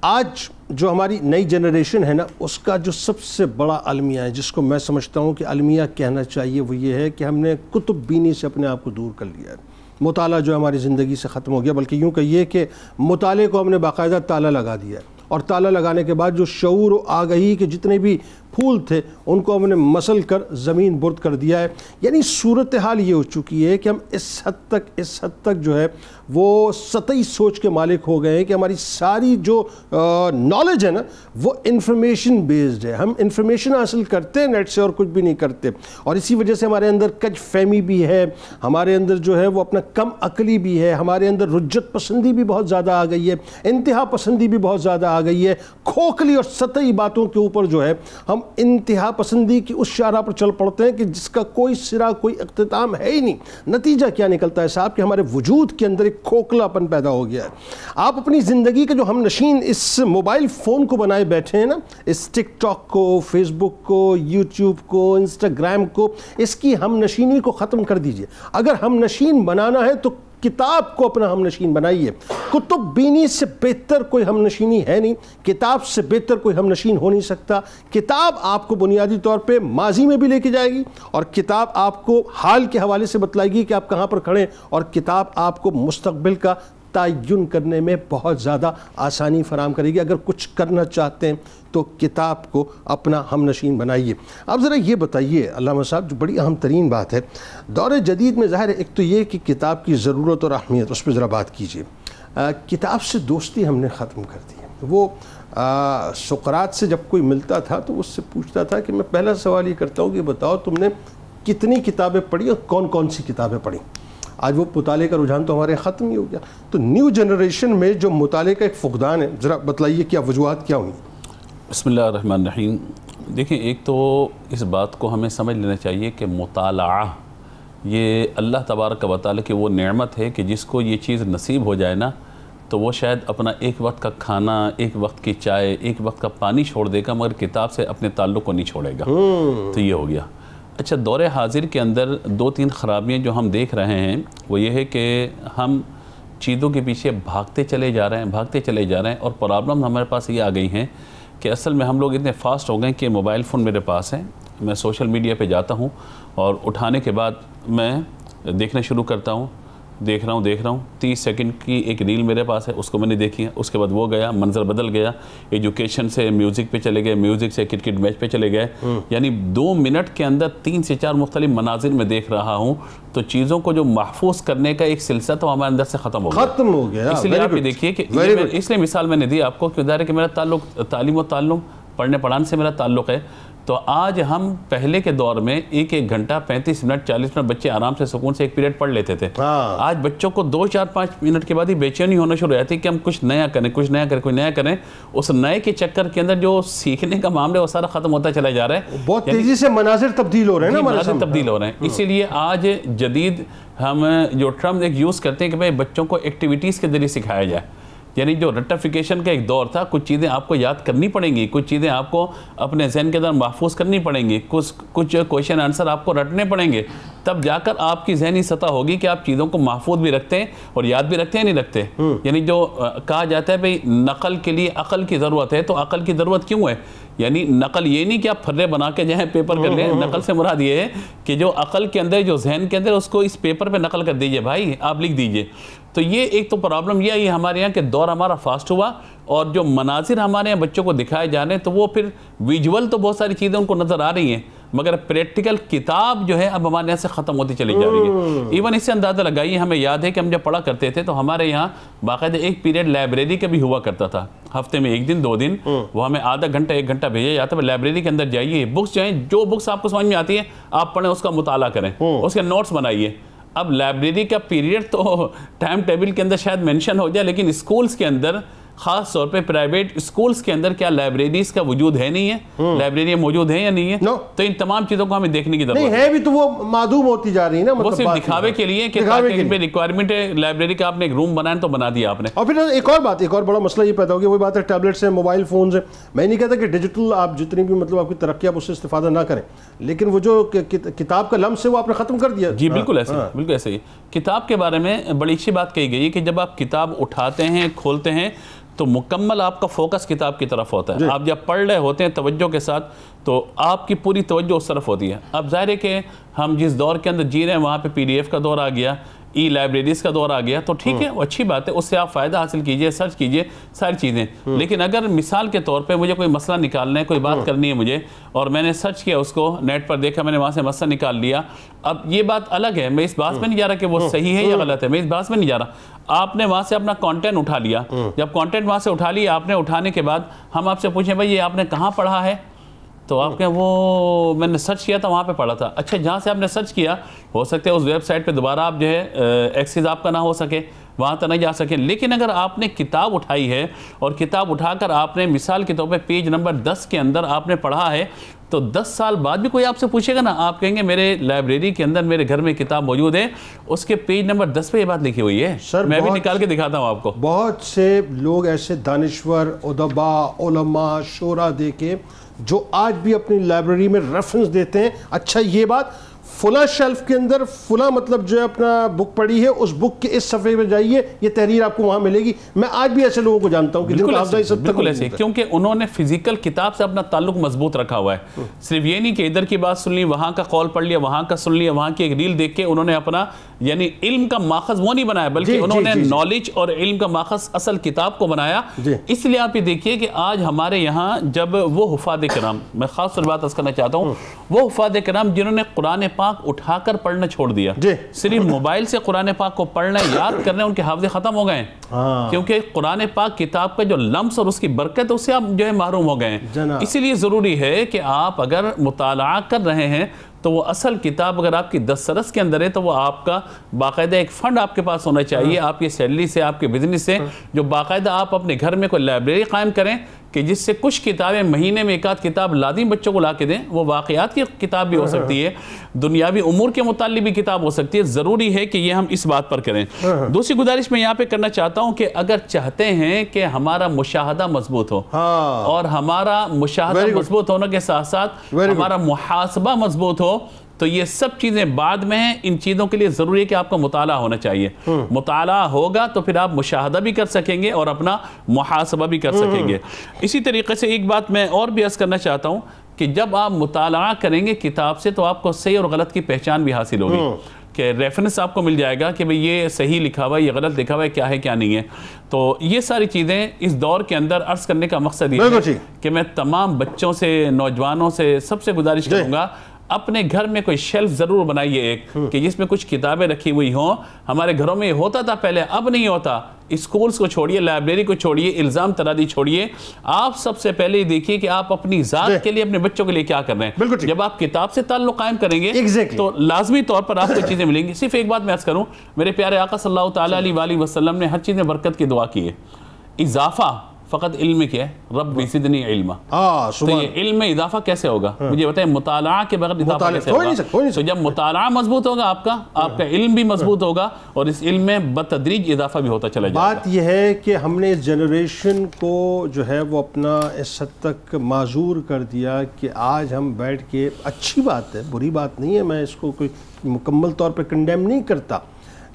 آج جو ہماری نئی جنریشن ہے نا اس کا جو سب سے بڑا المیہ ہے، جس کو میں سمجھتا ہوں کہ المیہ کہنا چاہیے، وہ یہ ہے کہ ہم نے کتب بینی سے اپنے آپ کو دور کر لیا ہے. مطالعہ جو ہماری زندگی سے ختم ہو گیا، بلکہ یوں کہیے کہ مطالعے کو ہم نے باقاعدہ تالا لگا دیا ہے، اور تالا لگانے کے بعد جو شعور و آگہی کے جتنے بھی پھول تھے ان کو ہم نے مسل کر زمین برد کر دیا ہے. یعنی صورتحال یہ ہو چکی ہے کہ ہم اس حد تک جو ہے وہ سطحی سوچ کے مالک ہو گئے ہیں کہ ہماری ساری جو نالج ہے نا وہ انفارمیشن بیسڈ ہے. ہم انفارمیشن حاصل کرتے ہیں نیٹ سے اور کچھ بھی نہیں کرتے، اور اسی وجہ سے ہمارے اندر کج فہمی بھی ہے، ہمارے اندر جو ہے وہ اپنا کم عقلی بھی ہے، ہمارے اندر رجت پسندی بھی بہت زیادہ آ گئی ہے، انتہا پسندی بھی بہت زیادہ آ گئی ہے. کھوکھلی اور سطحی باتوں کے اوپر جو ہے ہم انتہا پسندی کی اس شاہراہ پر چل پڑتے ہیں کہ جس کا کوئی سرا، کوئی اختتام ہے ہی نہیں. نتیجہ کیا نکلتا ہے صاحب کہ ہمارے وجود کے اندر ایک کھوکھلا پن پیدا ہو گیا ہے. آپ اپنی زندگی کے جو ہم نشین اس موبائل فون کو بنائے بیٹھے ہیں نا، اس ٹک ٹاک کو، فیس بک کو، یوٹیوب کو، انسٹاگرام کو، اس کی ہم نشینی کو ختم کر دیجئے. اگر ہم نشین بنانا ہے تو کتاب کو اپنا ہم نشین بنائیے. کتب بینی سے بہتر کوئی ہم نشینی ہے نہیں، کتاب سے بہتر کوئی ہم نشین ہو نہیں سکتا. کتاب آپ کو بنیادی طور پہ ماضی میں بھی لے کے جائے گی، اور کتاب آپ کو حال کے حوالے سے بتلائے گی کہ آپ کہاں پر کھڑے ہیں، اور کتاب آپ کو مستقبل کا تعین کرنے میں بہت زیادہ آسانی فراہم کرے گی. اگر کچھ کرنا چاہتے ہیں تو کتاب کو اپنا ہم نشین بنائیے. آپ ذرا یہ بتائیے علامہ صاحب، جو بڑی اہم ترین بات ہے دور جدید میں، ظاہر ہے ایک تو یہ کہ کتاب کی ضرورت اور اہمیت، اس پہ ذرا بات کیجیے. کتاب سے دوستی ہم نے ختم کر دی ہے. وہ سقراط سے جب کوئی ملتا تھا تو اس سے پوچھتا تھا کہ میں پہلا سوال یہ کرتا ہوں کہ بتاؤ تم نے کتنی کتابیں پڑھی اور کون کون سی کتابیں پڑھی. آج وہ مطالعے کا رجحان تو ہمارے ختم ہی ہو گیا. تو نیو جنریشن میں جو مطالعے کا ایک فقدان ہے، ذرا بتلائیے کیا وجوہات کیا ہوئی؟ بسم اللہ الرحمن الرحیم. دیکھیں، ایک تو اس بات کو ہمیں سمجھ لینا چاہیے کہ مطالعہ یہ اللہ تبارک و تعالیٰ کی وہ نعمت ہے کہ جس کو یہ چیز نصیب ہو جائے نا تو وہ شاید اپنا ایک وقت کا کھانا، ایک وقت کی چائے، ایک وقت کا پانی چھوڑ دے گا، مگر کتاب سے اپنے تعلق کو نہیں چھوڑے گا. تو یہ ہو گیا. اچھا، دور حاضر کے اندر 2-3 خرابیاں جو ہم دیکھ رہے ہیں وہ یہ ہے کہ ہم چیزوں کے پیچھے بھاگتے چلے جا رہے ہیں اور پرابلم ہمارے پاس یہ آ گئی ہیں کہ اصل میں ہم لوگ اتنے فاسٹ ہو گئے کہ موبائل فون میرے پاس ہیں، میں سوشل میڈیا پہ جاتا ہوں اور اٹھانے کے بعد میں دیکھنا شروع کرتا ہوں، دیکھ رہا ہوں 30 سیکنڈ کی ایک ریل میرے پاس ہے، اس کو میں نے دیکھی ہے، اس کے بعد وہ گیا، منظر بدل گیا، ایجوکیشن سے میوزک پہ چلے گئے، میوزک سے کرکٹ میچ پہ چلے گئے، یعنی 2 منٹ کے اندر 3 سے 4 مختلف مناظر میں دیکھ رہا ہوں، تو چیزوں کو جو محفوظ کرنے کا ایک سلسلہ تو ہمارے اندر سے ختم ہو گیا۔ اس لیے آپ یہ دیکھیے کہ اس لیے مثال میں نے دی آپ کو کہ ظاہر ہے کہ میرا تعلق تعلیم و تعلم پڑھنے پڑھانے سے میرا تعلق ہے، تو آج ہم پہلے کے دور میں 1 گھنٹہ 35 منٹ 40 منٹ بچے آرام سے سکون سے ایک پیریڈ پڑھ لیتے تھے، آج بچوں کو 2 4 5 منٹ کے بعد ہی بے چینی ہونا شروع ہو جاتی ہے کہ ہم کچھ نیا کریں، اس نئے کے چکر کے اندر جو سیکھنے کا معاملہ وہ سارا ختم ہوتا چلا جا رہا ہے، بہت تیزی سے مناظر تبدیل ہو رہے ہیں اسی لیے آج جدید ہم جو ٹرم ایک یوز کرتے ہیں کہ بھائی بچوں کو ایکٹیویٹیز کے ذریعے سکھایا جائے، یعنی جو رٹیفیکیشن کا ایک دور تھا، کچھ چیزیں آپ کو یاد کرنی پڑیں گی، کچھ چیزیں آپ کو اپنے ذہن کے اندر محفوظ کرنی پڑیں گی، کچھ کویشچن آنسر آپ کو رٹنے پڑیں گے، تب جا کر آپ کی ذہنی سطح ہوگی کہ آپ چیزوں کو محفوظ بھی رکھتے ہیں اور یاد بھی رکھتے ہیں نہیں رکھتے۔ یعنی جو کہا جاتا ہے بھئی نقل کے لیے عقل کی ضرورت ہے، تو عقل کی ضرورت کیوں ہے؟ یعنی نقل یہ نہیں کہ آپ پھرے بنا کے جائیں پیپر کر لیں، نقل سے مراد یہ ہے کہ جو عقل کے اندر جو ذہن کے اندر اس کو اس پیپر پہ نقل کر دیجئے، بھائی آپ لکھ دیجئے۔ تو یہ ایک تو پرابلم یہ ہے ہمارے یہاں کہ دور ہمارا فاسٹ ہوا، اور جو مناظر ہمارے یہاں بچوں کو دکھائے جانے تو وہ پھر ویجول تو بہت ساری چیزیں ان کو نظر آ رہی ہیں، مگر پریکٹیکل کتاب جو ہے اب ہمارے یہاں سے ختم ہوتی چلی جا رہی ہے۔ ایون اس سے اندازہ لگائیے، ہمیں یاد ہے کہ ہم جب پڑھا کرتے تھے تو ہمارے یہاں باقاعدہ ایک پیریڈ لائبریری کا بھی ہوا کرتا تھا، ہفتے میں 1 دن 2 دن وہ ہمیں آدھا گھنٹہ 1 گھنٹہ بھیجا جاتا ہے، لائبریری کے اندر جائیے، بکس جو ہیں جو بکس آپ کو سمجھ میں آتی ہیں آپ پڑھیں، اس کا مطالعہ کریں، اس کے نوٹس بنائیے۔ اب لائبریری کا پیریڈ تو ٹائم ٹیبل کے اندر شاید مینشن ہو جائے، لیکن اسکولز کے اندر خاص طور پہ پرائیویٹ اسکولز کے اندر کیا لائبریریز کا وجود ہے نہیں ہے؟ لائبریریاں موجود ہیں یا نہیں ہے؟ تو ان تمام چیزوں کو ہمیں دیکھنے کی ضرورت ہے بھی تو وہ معدوم ہوتی جا رہی ہے نا، وہ صرف دکھاوے کے لیے کہ ریکوائرمنٹ ہے لائبریری کا، آپ نے ایک روم بنایا تو بنا دیا آپ نے۔ اور پھر ایک اور بڑا مسئلہ یہ پیدا ہو گیا، وہی بات ہے ٹیبلٹس ہیں، موبائل فونز ہیں، میں نہیں کہتا کہ ڈیجیٹل آپ جتنی بھی مطلب آپ کی ترقی آپ اس سے استفادہ نہ کریں، لیکن وہ جو کتاب کا لمس ہے وہ آپ نے ختم کر دیا۔ جی بالکل ایسے ہی کتاب کے بارے میں بڑی اچھی بات کہی گئی ہے کہ جب آپ کتاب اٹھاتے ہیں کھولتے ہیں تو مکمل آپ کا فوکس کتاب کی طرف ہوتا ہے، آپ جب پڑھ رہے ہوتے ہیں توجہ کے ساتھ تو آپ کی پوری توجہ اس طرف ہوتی ہے۔ اب ظاہر ہے کہ ہم جس دور کے اندر جی رہے ہیں وہاں پہ PDF کا دور آ گیا، ای لائبریریز کا دور آ گیا، تو ٹھیک ہے وہ اچھی بات ہے، اس سے آپ فائدہ حاصل کیجئے، سرچ کیجئے ساری چیزیں، لیکن اگر مثال کے طور پہ مجھے کوئی مسئلہ نکالنا ہے، کوئی بات کرنی ہے مجھے، اور میں نے سرچ کیا اس کو نیٹ پر دیکھا، میں نے وہاں سے مسئلہ نکال لیا، اب یہ بات الگ ہے، میں اس بات میں نہیں جا رہا کہ وہ صحیح ہے یا غلط ہے، میں اس بات میں نہیں جا رہا، آپ نے وہاں سے اپنا کانٹینٹ اٹھا لیا، جب کانٹینٹ وہاں سے اٹھا لیا آپ نے، اٹھانے کے بعد ہم آپ سے پوچھیں بھائی یہ آپ نے کہاں پڑھا ہے، تو آپ کہیں وہ میں نے سرچ کیا تھا وہاں پہ پڑھا تھا۔ اچھا جہاں سے آپ نے سرچ کیا ہو سکتا ہے اس ویب سائٹ پہ دوبارہ آپ جو ہے ایکسیس آپ کا نہ ہو سکے، وہاں تک نہیں جا سکے، لیکن اگر آپ نے کتاب اٹھائی ہے اور کتاب اٹھا کر آپ نے مثال کے طور پہ پیج نمبر 10 کے اندر آپ نے پڑھا ہے، تو 10 سال بعد بھی کوئی آپ سے پوچھے گا نا، آپ کہیں گے میرے لائبریری کے اندر میرے گھر میں کتاب موجود ہے، اس کے پیج نمبر 10 پہ یہ بات لکھی ہوئی ہے، میں بھی نکال کے دکھاتا ہوں آپ کو۔ بہت سے لوگ ایسے دانشور، ادباء، علماء، شورا دے کے جو آج بھی اپنی لائبریری میں ریفرنس دیتے ہیں، اچھا یہ بات فلاں شیلف کے اندر فلاں مطلب جو ہے اپنا بک پڑھی ہے، اس بک کے اس صفحے میں جائیے، یہ تحریر آپ کو وہاں ملے گی۔ میں آج بھی ایسے لوگوں کو جانتا ہوں کہ بالکل ایسے، کیونکہ انہوں نے فزیکل کتاب سے اپنا تعلق مضبوط رکھا ہوا ہے، صرف یہ نہیں کہ ادھر کی بات سن لی، وہاں کا قول پڑھ لیا، وہاں کا سن لیا، وہاں کی ایک ریل دیکھ کے انہوں نے اپنا یعنی علم کا ماخذ وہ نہیں بنایا، بلکہ انہوں نے نالج اور علم کا ماخذ اصل کتاب کو بنایا۔ اس لیے آپ یہ دیکھیے کہ آج ہمارے یہاں جب وہ حفاظ کرام، میں خاص طور بات کرنا چاہتا ہوں، وہ حفاظ کرام جنہوں نے قرآن پاک اٹھا کر پڑھنا چھوڑ دیا، صرف موبائل سے قرآن پاک کو پڑھنا یاد کرنے ان کے حافظے ختم ہو گئے ہیں، کیونکہ قرآن پاک کتاب کا جو لمس اور اس کی برکت اس سے آپ جو ہے محروم ہو گئے ہیں۔ اسی لیے ضروری ہے کہ آپ اگر مطالعہ کر رہے ہیں تو وہ اصل کتاب اگر آپ کی دسترس کے اندر ہے تو وہ آپ کا باقاعدہ ایک فنڈ آپ کے پاس ہونا چاہیے، آپ کی سیلری سے، آپ کے بزنس سے، جو باقاعدہ آپ اپنے گھر میں کوئی لائبریری قائم کریں کہ جس سے کچھ کتابیں مہینے میں 1 آدھ کتاب لازم بچوں کو لا کے دیں، وہ واقعات کی کتاب بھی ہو سکتی ہے، دنیاوی امور کے متعلق بھی کتاب ہو سکتی ہے، ضروری ہے کہ یہ ہم اس بات پر کریں۔ دوسری گزارش میں یہاں پہ کرنا چاہتا ہوں کہ اگر چاہتے ہیں کہ ہمارا مشاہدہ مضبوط ہو اور ہمارا مشاہدہ مضبوط ہونے کے ساتھ ساتھ ہمارا محاسبہ مضبوط ہو، تو یہ سب چیزیں بعد میں ہیں. ان چیزوں کے لیے ضروری ہے کہ آپ کو مطالعہ ہونا چاہیے. مطالعہ ہوگا تو پھر آپ مشاہدہ بھی کر سکیں گے اور اپنا محاسبہ بھی کر سکیں گے. اسی طریقے سے ایک بات میں اور بھی عرض کرنا چاہتا ہوں کہ جب آپ مطالعہ کریں گے کتاب سے تو آپ کو صحیح اور غلط کی پہچان بھی حاصل ہوگی کہ ریفرنس آپ کو مل جائے گا کہ بھئی یہ صحیح لکھا ہوا ہے یہ غلط لکھا ہوا ہے کیا ہے کیا نہیں ہے. تو یہ ساری چیزیں اس دور کے اندر عرض کرنے کا مقصد یہ ہے کہ میں تمام بچوں سے نوجوانوں سے سب سے گزارش کروں گا اپنے گھر میں کوئی شیلف ضرور بنائیے ایک کہ جس میں کچھ کتابیں رکھی ہوئی ہوں. ہمارے گھروں میں یہ ہوتا تھا پہلے, اب نہیں ہوتا. اسکولز کو چھوڑیے, لائبریری کو چھوڑیے, الزام ترادی چھوڑیے. آپ سب سے پہلے یہ دیکھیے کہ آپ اپنی ذات کے لیے اپنے بچوں کے لیے کیا کر رہے ہیں. جب آپ کتاب سے تعلق قائم کریں گے تو لازمی طور پر آپ کو چیزیں ملیں گی. صرف ایک بات میں عرض کروں, میرے پیارے آقا صلی اللہ تعالیٰ علیہ وسلم نے ہر چیز میں برکت کی دعا کی ہے. اضافہ فقط علم میں کیا ہے, رب زدنی علما. تو یہ علم میں اضافہ کیسے ہوگا مجھے بتائیں, مطالعہ کے بغیر اضافہ کیسے ہوگا؟ تو جب مطالعہ مضبوط ہوگا آپ کا علم بھی مضبوط ہوگا اور اس علم میں بتدریج اضافہ بھی ہوتا چلا جائے گا. بات یہ ہے کہ ہم نے اس جنریشن کو جو ہے وہ اپنا اس حد تک معذور کر دیا کہ آج ہم بیٹھ کے, اچھی بات ہے بری بات نہیں ہے, میں اس کو کوئی مکمل طور پہ کنڈیم نہیں کرتا,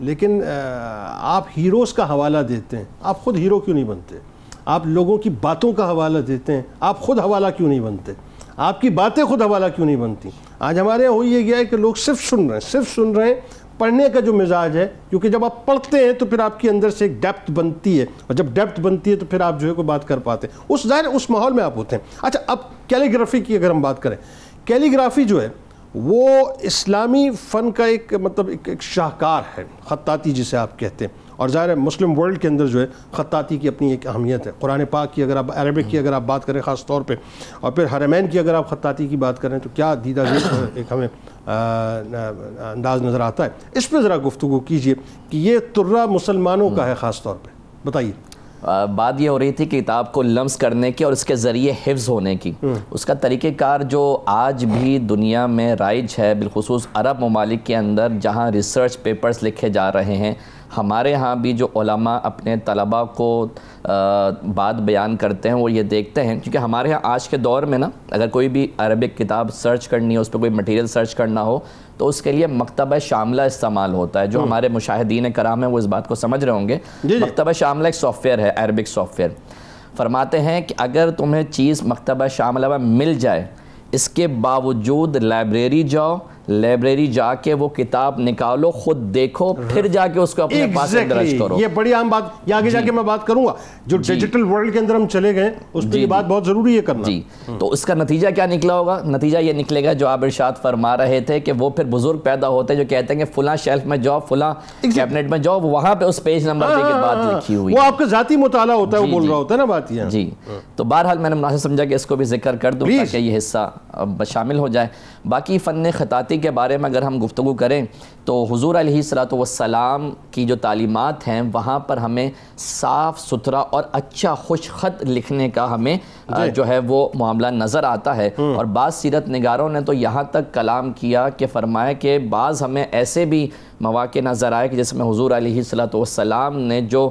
لیکن آپ ہیروز کا حوالہ دیتے ہیں, آپ خود ہیرو کیوں نہیں بنتے؟ آپ لوگوں کی باتوں کا حوالہ دیتے ہیں, آپ خود حوالہ کیوں نہیں بنتے؟ آپ کی باتیں خود حوالہ کیوں نہیں بنتی؟ آج ہمارے یہاں ہو یہ گیا ہے کہ لوگ صرف سن رہے ہیں. پڑھنے کا جو مزاج ہے, کیونکہ جب آپ پڑھتے ہیں تو پھر آپ کے اندر سے ایک ڈیپتھ بنتی ہے, اور جب ڈیپتھ بنتی ہے تو پھر آپ جو ہے کوئی بات کر پاتے ہیں. اس ظاہر اس ماحول میں آپ ہوتے ہیں. اچھا, اب کیلیگرافی کی اگر ہم بات کریں, کیلیگرافی جو ہے وہ اسلامی فن کا ایک مطلب ایک شاہکار ہے, خطاطی جسے آپ کہتے ہیں. اور ظاہر ہے مسلم ورلڈ کے اندر جو ہے خطاطی کی اپنی ایک اہمیت ہے. قرآن پاک کی اگر آپ عربک کی اگر آپ بات کریں خاص طور پہ, اور پھر حرمین کی اگر آپ خطاطی کی بات کریں تو کیا دیدہ ایک ہمیں انداز نظر آتا ہے. اس پہ ذرا گفتگو کیجئے کہ یہ ترہ مسلمانوں کا ہے خاص طور پہ, بتائیے. بات یہ ہو رہی تھی کتاب کو لمس کرنے کی اور اس کے ذریعے حفظ ہونے کی. اس کا طریقہ کار جو آج بھی دنیا میں رائج ہے, بالخصوص عرب ممالک کے اندر جہاں ریسرچ پیپرز لکھے جا رہے ہیں, ہمارے ہاں بھی جو علماء اپنے طلباء کو بات بیان کرتے ہیں وہ یہ دیکھتے ہیں, کیونکہ ہمارے ہاں آج کے دور میں نا اگر کوئی بھی عربک کتاب سرچ کرنی ہو, اس پہ کوئی مٹیریل سرچ کرنا ہو تو اس کے لیے مکتبہ شاملہ استعمال ہوتا ہے. جو ہمارے مشاہدین کرام ہیں وہ اس بات کو سمجھ رہے ہوں گے. مکتبہ شاملہ ایک سافٹ ویئر ہے, عربک سافٹ ویئر. فرماتے ہیں کہ اگر تمہیں چیز مکتبہ شاملہ میں مل جائے, اس کے باوجود لائبریری جاؤ, لائبریری جا کے وہ کتاب نکالو, خود دیکھو, پھر جا کے اس کو اپنے پاس درج کرو. یہ بڑی عام بات, یہ آگے جا کے میں بات کروں گا. جو ڈیجیٹل ورلڈ کے اندر ہم چلے گئے اس پہ یہ بات بہت ضروری ہے کرنا. جی, تو اس کا نتیجہ کیا نکلا ہوگا؟ نتیجہ یہ نکلے گا جو آپ ارشاد فرما رہے تھے کہ وہ پھر بزرگ پیدا ہوتے ہیں جو کہتے ہیں کہ فلاں شیلف میں جاؤ, فلاں کیبنٹ میں جاؤ, وہاں پہ اس پیج نمبر پہ بات لکھی ہوئی, وہ آپ کا ذاتی مطالعہ ہوتا ہے, وہ بول رہا ہوتا ہے نا بات یہ. جی, تو بہرحال میں نے مناسب سمجھا کہ اس کو بھی ذکر کر دوں تاکہ یہ حصہ شامل ہو جائے. باقی فن خطاطی کے بارے میں اگر ہم گفتگو کریں تو حضور علیہ السلام کی جو تعلیمات ہیں وہاں پر ہمیں صاف ستھرا اور اچھا خوش خط لکھنے کا ہمیں جو ہے وہ معاملہ نظر آتا ہے. اور بعض سیرت نگاروں نے تو یہاں تک کلام کیا کہ فرمایا کہ بعض ہمیں ایسے بھی مواقع نظر آئے کہ جس میں حضور علیہ السلام نے جو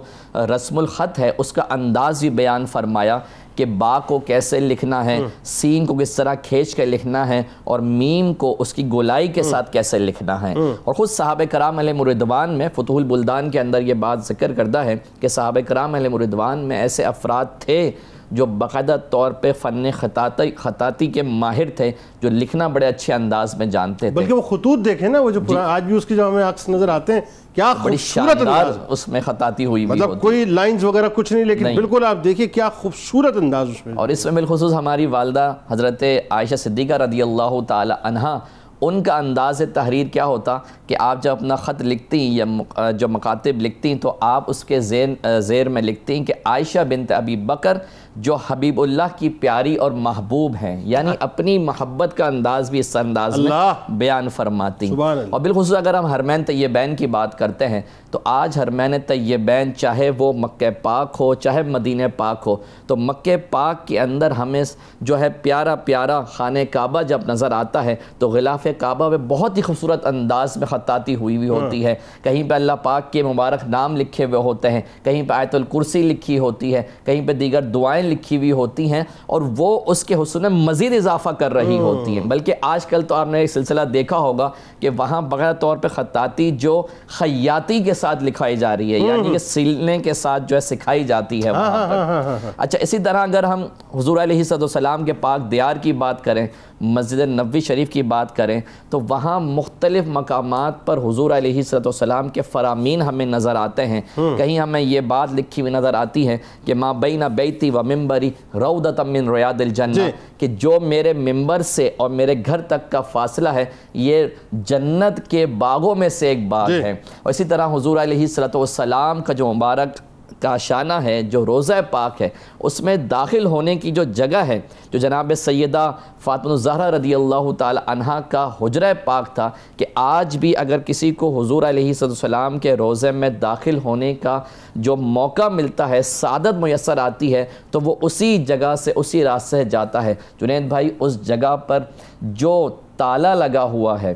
رسم الخط ہے اس کا انداز بھی بیان فرمایا کہ با کو کیسے لکھنا ہے, سین کو کس طرح کھینچ کے لکھنا ہے, اور میم کو اس کی گولائی کے ساتھ کیسے لکھنا ہے. اور خود صحابہ کرام علیہم رضوان میں فتوح البلدان کے اندر یہ بات ذکر کردہ ہے کہ صحابہ کرام علیہم رضوان میں ایسے افراد تھے جو باقاعدہ طور پہ فن خطاطی کے ماہر تھے, جو لکھنا بڑے اچھے انداز میں جانتے تھے. بلکہ وہ خطوط دیکھیں نا, وہ جو آج بھی اس کی جو ہمیں عکس نظر آتے ہیں, کیا خوبصورت انداز اس میں خطاطی ہوئی, مطلب کوئی لائنز وغیرہ کچھ نہیں, لیکن بالکل آپ دیکھیں کیا خوبصورت انداز اس میں. اور اس میں بالخصوص ہماری والدہ حضرت عائشہ صدیقہ رضی اللہ تعالی عنہا, ان کا انداز تحریر کیا ہوتا کہ آپ جب اپنا خط لکھتی یا جو مکاتب لکھتی تو آپ اس کے زیر میں لکھتی کہ عائشہ بنت ابی بکر جو حبیب اللہ کی پیاری اور محبوب ہیں, یعنی اپنی محبت کا انداز بھی اس انداز میں بیان فرماتی. اور بالخصوص اگر ہم حرمین طیبین کی بات کرتے ہیں تو آج حرمین طیبین چاہے وہ مکہ پاک ہو چاہے مدینہ پاک ہو, تو مکہ پاک کے اندر ہمیں جو ہے پیارا پیارا خانہ کعبہ جب نظر آتا ہے تو غلاف کعبہ میں بہت ہی خوبصورت انداز میں خطاطی ہوئی ہوتی ہے. کہیں پہ اللہ پاک کے مبارک نام لکھے ہوئے ہوتے ہیں, کہیں پہ آیت الکرسی لکھی ہوتی ہے, کہیں پہ دیگر دعائیں دعائیں لکھی ہوئی ہوتی ہیں اور وہ اس کے حسن میں مزید اضافہ کر رہی ہوتی ہیں. بلکہ آج کل تو آپ نے ایک سلسلہ دیکھا ہوگا کہ وہاں بغیر طور پہ خطاطی جو خیاطی کے ساتھ لکھائی جا رہی ہے, یعنی کہ سلنے کے ساتھ جو ہے سکھائی جاتی ہے وہاں پر. اچھا, اسی طرح اگر ہم حضور علیہ السلام کے پاک دیار کی بات کریں, مسجد نبوی شریف کی بات کریں, تو وہاں مختلف مقامات پر حضور علیہ السلام کے فرامین ہمیں نظر آتے ہیں. کہیں ہمیں یہ بات لکھی ہوئی نظر آتی ہے کہ ما بین بیتی و ممبری روضۃ من ریاض الجنہ, کہ جو میرے ممبر سے اور میرے گھر تک کا فاصلہ ہے یہ جنت کے باغوں میں سے ایک باغ ہے. اور اسی طرح حضور علیہ السلام کا جو مبارک کا شانہ ہے, جو روضہ پاک ہے, اس میں داخل ہونے کی جو جگہ ہے, جو جناب سیدہ فاطمہ الزہرا رضی اللہ تعالی عنہا کا حجرہ پاک تھا, کہ آج بھی اگر کسی کو حضور علیہ السلام کے روضے میں داخل ہونے کا جو موقع ملتا ہے, سعادت میسر آتی ہے, تو وہ اسی جگہ سے, اسی راستے سے جاتا ہے. جنید بھائی, اس جگہ پر جو تالا لگا ہوا ہے,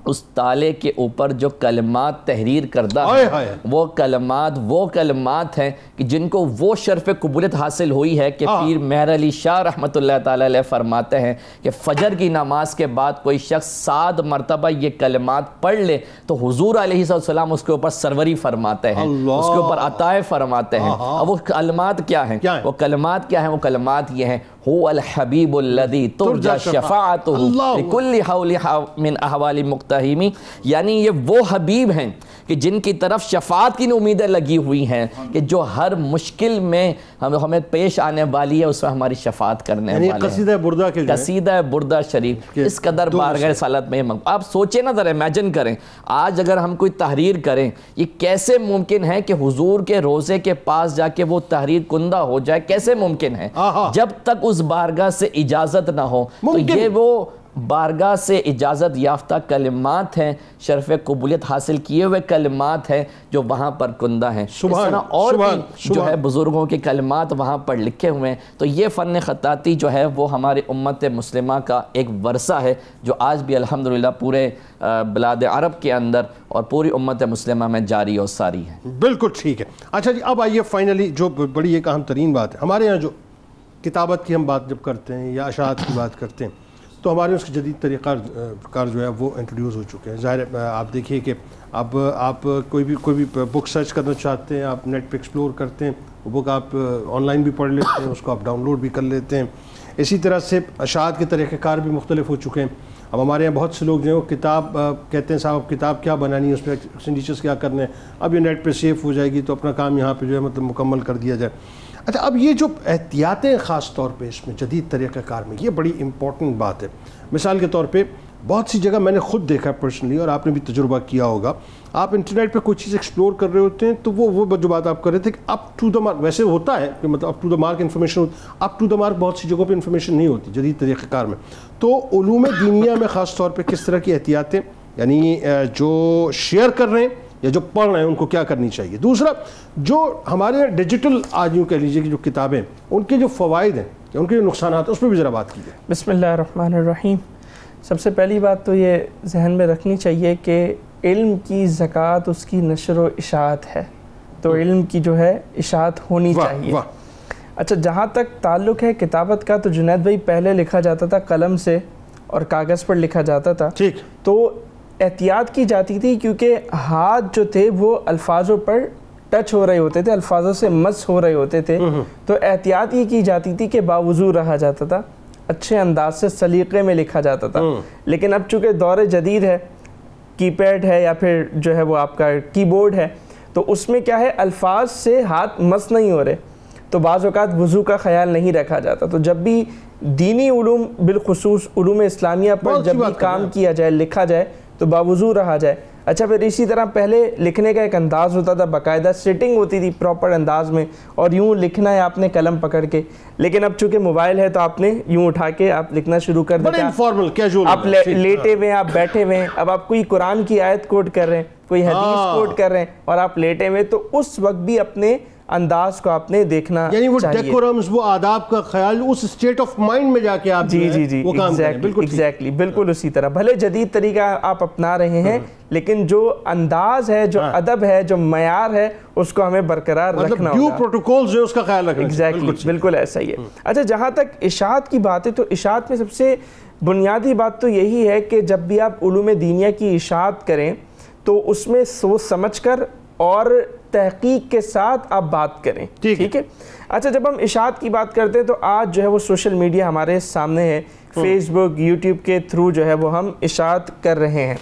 اس تالے کے اوپر جو کلمات تحریر کردہ ہیں, وہ کلمات ہیں کہ جن کو وہ شرف قبولیت حاصل ہوئی ہے کہ پیر مہر علی شاہ رحمۃ اللہ تعالی علیہ فرماتے ہیں کہ فجر کی نماز کے بعد کوئی شخص 7 مرتبہ یہ کلمات پڑھ لے تو حضور علیہ السلام اس کے اوپر سروری فرماتے ہیں, اس کے اوپر عطائے فرماتے ہیں. اب وہ کلمات کیا ہیں؟ وہ کلمات یہ ہیں: هو الحبیب الذی ترجى شفاعته لكل حول من احوال مقتحمی, یعنی یہ وہ حبیب ہیں کہ جن کی طرف شفاعت کی امیدیں لگی ہوئی ہیں, کہ جو ہر مشکل میں ہمیں پیش آنے والی ہے اس میں ہماری شفاعت کرنے والے ہیں. قصیدہ بردہ شریف اس قدر بارگاہ رسالت میں. آپ سوچیں نا, ذرا امیجن کریں, آج اگر ہم کوئی تحریر کریں, یہ کیسے ممکن ہے کہ حضور کے روزے کے پاس جا کے وہ تحریر کندہ ہو جائے؟ کیسے ممکن ہے؟ جب تک اس بارگاہ سے اجازت نہ ہو. تو یہ وہ بارگاہ سے اجازت یافتہ کلمات ہیں, شرف قبولیت حاصل کیے ہوئے کلمات ہیں جو وہاں پر کندہ ہیں. اس طرح اور بھی جو ہے بزرگوں کے کلمات وہاں پر لکھے ہوئے ہیں. تو یہ فن خطاطی جو ہے وہ ہماری امت مسلمہ کا ایک ورثہ ہے جو آج بھی الحمدللہ پورے بلاد عرب کے اندر اور پوری امت مسلمہ میں جاری اور ساری ہے. بالکل ٹھیک ہے. اچھا جی, اب آئیے فائنلی جو بڑی ایک اہم ترین بات ہے, ہمارے یہاں جو کتابت کی ہم بات جب کرتے ہیں یا اشاعت کی بات کرتے ہیں تو ہمارے اس کے جدید طریقہ کار جو ہے وہ انٹروڈیوس ہو چکے ہیں. ظاہر ہے آپ دیکھیے کہ اب آپ کوئی بھی بک سرچ کرنا چاہتے ہیں, آپ نیٹ پہ ایکسپلور کرتے ہیں, وہ بک آپ آن لائن بھی پڑھ لیتے ہیں, اس کو آپ ڈاؤن لوڈ بھی کر لیتے ہیں. اسی طرح سے اشاعت کے طریقہ کار بھی مختلف ہو چکے ہیں. اب ہمارے یہاں بہت سے لوگ جو ہیں وہ کتاب کہتے ہیں صاحب کتاب کیا بنانی ہے, اس پہ ایکسٹینڈیچرز کیا کرنے ہیں, اب یہ نیٹ پہ سیو ہو جائے گی تو اپنا کام یہاں پہ جو ہے مطلب مکمل کر دیا جائے. اچھا, اب یہ جو احتیاطیں خاص طور پہ اس میں جدید طریقہ کار میں, یہ بڑی امپورٹنٹ بات ہے. مثال کے طور پہ بہت سی جگہ میں نے خود دیکھا ہے پرسنلی, اور آپ نے بھی تجربہ کیا ہوگا, آپ انٹرنیٹ پہ کوئی چیز ایکسپلور کر رہے ہوتے ہیں تو وہ جو بات آپ کر رہے تھے کہ اپ ٹو دا مارک, ویسے ہوتا ہے کہ مطلب up to the mark information, up to the mark بہت سی جگہوں پہ انفارمیشن نہیں ہوتی جدید طریقہ کار میں. تو علوم دینیہ میں خاص طور پہ کس طرح کی احتیاطیں, یعنی جو شیئر کر رہے ہیں یا جو پڑھ رہے ہیں ان کو کیا کرنی چاہیے. دوسرا, جو ہمارے ڈیجیٹل آج یوں کہہ لیجیے کہ جو کتابیں, ان کے جو فوائد ہیں یا ان کے جو نقصانات ہیں اس پہ بھی ذرا بات کیجیے. بسم اللہ الرحمن الرحیم. سب سے پہلی بات تو یہ ذہن میں رکھنی چاہیے کہ علم کی زکوٰۃ اس کی نشر و اشاعت ہے, تو علم کی جو ہے اشاعت ہونی چاہیے. اچھا, جہاں تک تعلق ہے کتابت کا, تو جنید بھائی پہلے لکھا جاتا تھا قلم سے اور کاغذ پر لکھا جاتا تھا, ٹھیک, تو احتیاط کی جاتی تھی کیونکہ ہاتھ جو تھے وہ الفاظوں پر ٹچ ہو رہے ہوتے تھے, الفاظوں سے مس ہو رہے ہوتے تھے, تو احتیاط یہ کی جاتی تھی کہ باوضو رہا جاتا تھا, اچھے انداز سے سلیقے میں لکھا جاتا تھا. لیکن اب چونکہ دور جدید ہے, کی پیڈ ہے یا پھر جو ہے وہ آپ کا کی بورڈ ہے, تو اس میں کیا ہے, الفاظ سے ہاتھ مس نہیں ہو رہے, تو بعض اوقات وضو کا خیال نہیں رکھا جاتا. تو جب بھی دینی علوم بالخصوص علوم اسلامیہ پر جب بھی کام کیا جائے, لکھا جائے, تو باوضو رہا جائے. اچھا, پھر اسی طرح پہلے لکھنے کا ایک انداز ہوتا تھا, باقاعدہ سیٹنگ ہوتی تھی پراپر انداز میں, اور یوں لکھنا ہے آپ نے قلم پکڑ کے. لیکن اب چونکہ موبائل ہے تو آپ نے یوں اٹھا کے آپ لکھنا شروع کر دیا, آپ لیٹے ہوئے ہیں, آپ بیٹھے ہوئے ہیں, اب آپ کوئی قرآن کی آیت کوٹ کر رہے ہیں, کوئی حدیث کوٹ کر رہے ہیں اور آپ لیٹے ہوئے, تو اس وقت بھی اپنے انداز کو آپ نے دیکھنا یعنی وہ چاہیے. ڈیکورمز، وہ آداب کا خیال اس اسٹیٹ آف مائنڈ میں جا کے آپ جی وہ کام کریں. ایگزیکٹلی بالکل اسی طرح. بھلے جدید طریقہ آپ اپنا رہے ہیں لیکن جو انداز ہے، جو ادب ہے، جو معیار ہے، اس کو ہمیں برقرار رکھنا ہوگا. ڈیو پروٹوکولز جو اس کا خیال رکھنا. ایگزیکٹلی بالکل ایسا ہی ہے. اچھا جہاں تک اشاعت کی بات ہے تو اشاعت میں سب سے بنیادی بات تو یہی ہے کہ جب بھی آپ علوم دینیہ کی اشاعت کریں تو اس میں سوچ سمجھ کر اور تحقیق کے ساتھ آپ بات کریں. ٹھیک ہے. اچھا جب ہم اشاعت کی بات کرتے ہیں تو آج جو ہے وہ سوشل میڈیا ہمارے سامنے ہے، فیس بک، یوٹیوب کے تھرو جو ہے وہ ہم اشاعت کر رہے ہیں.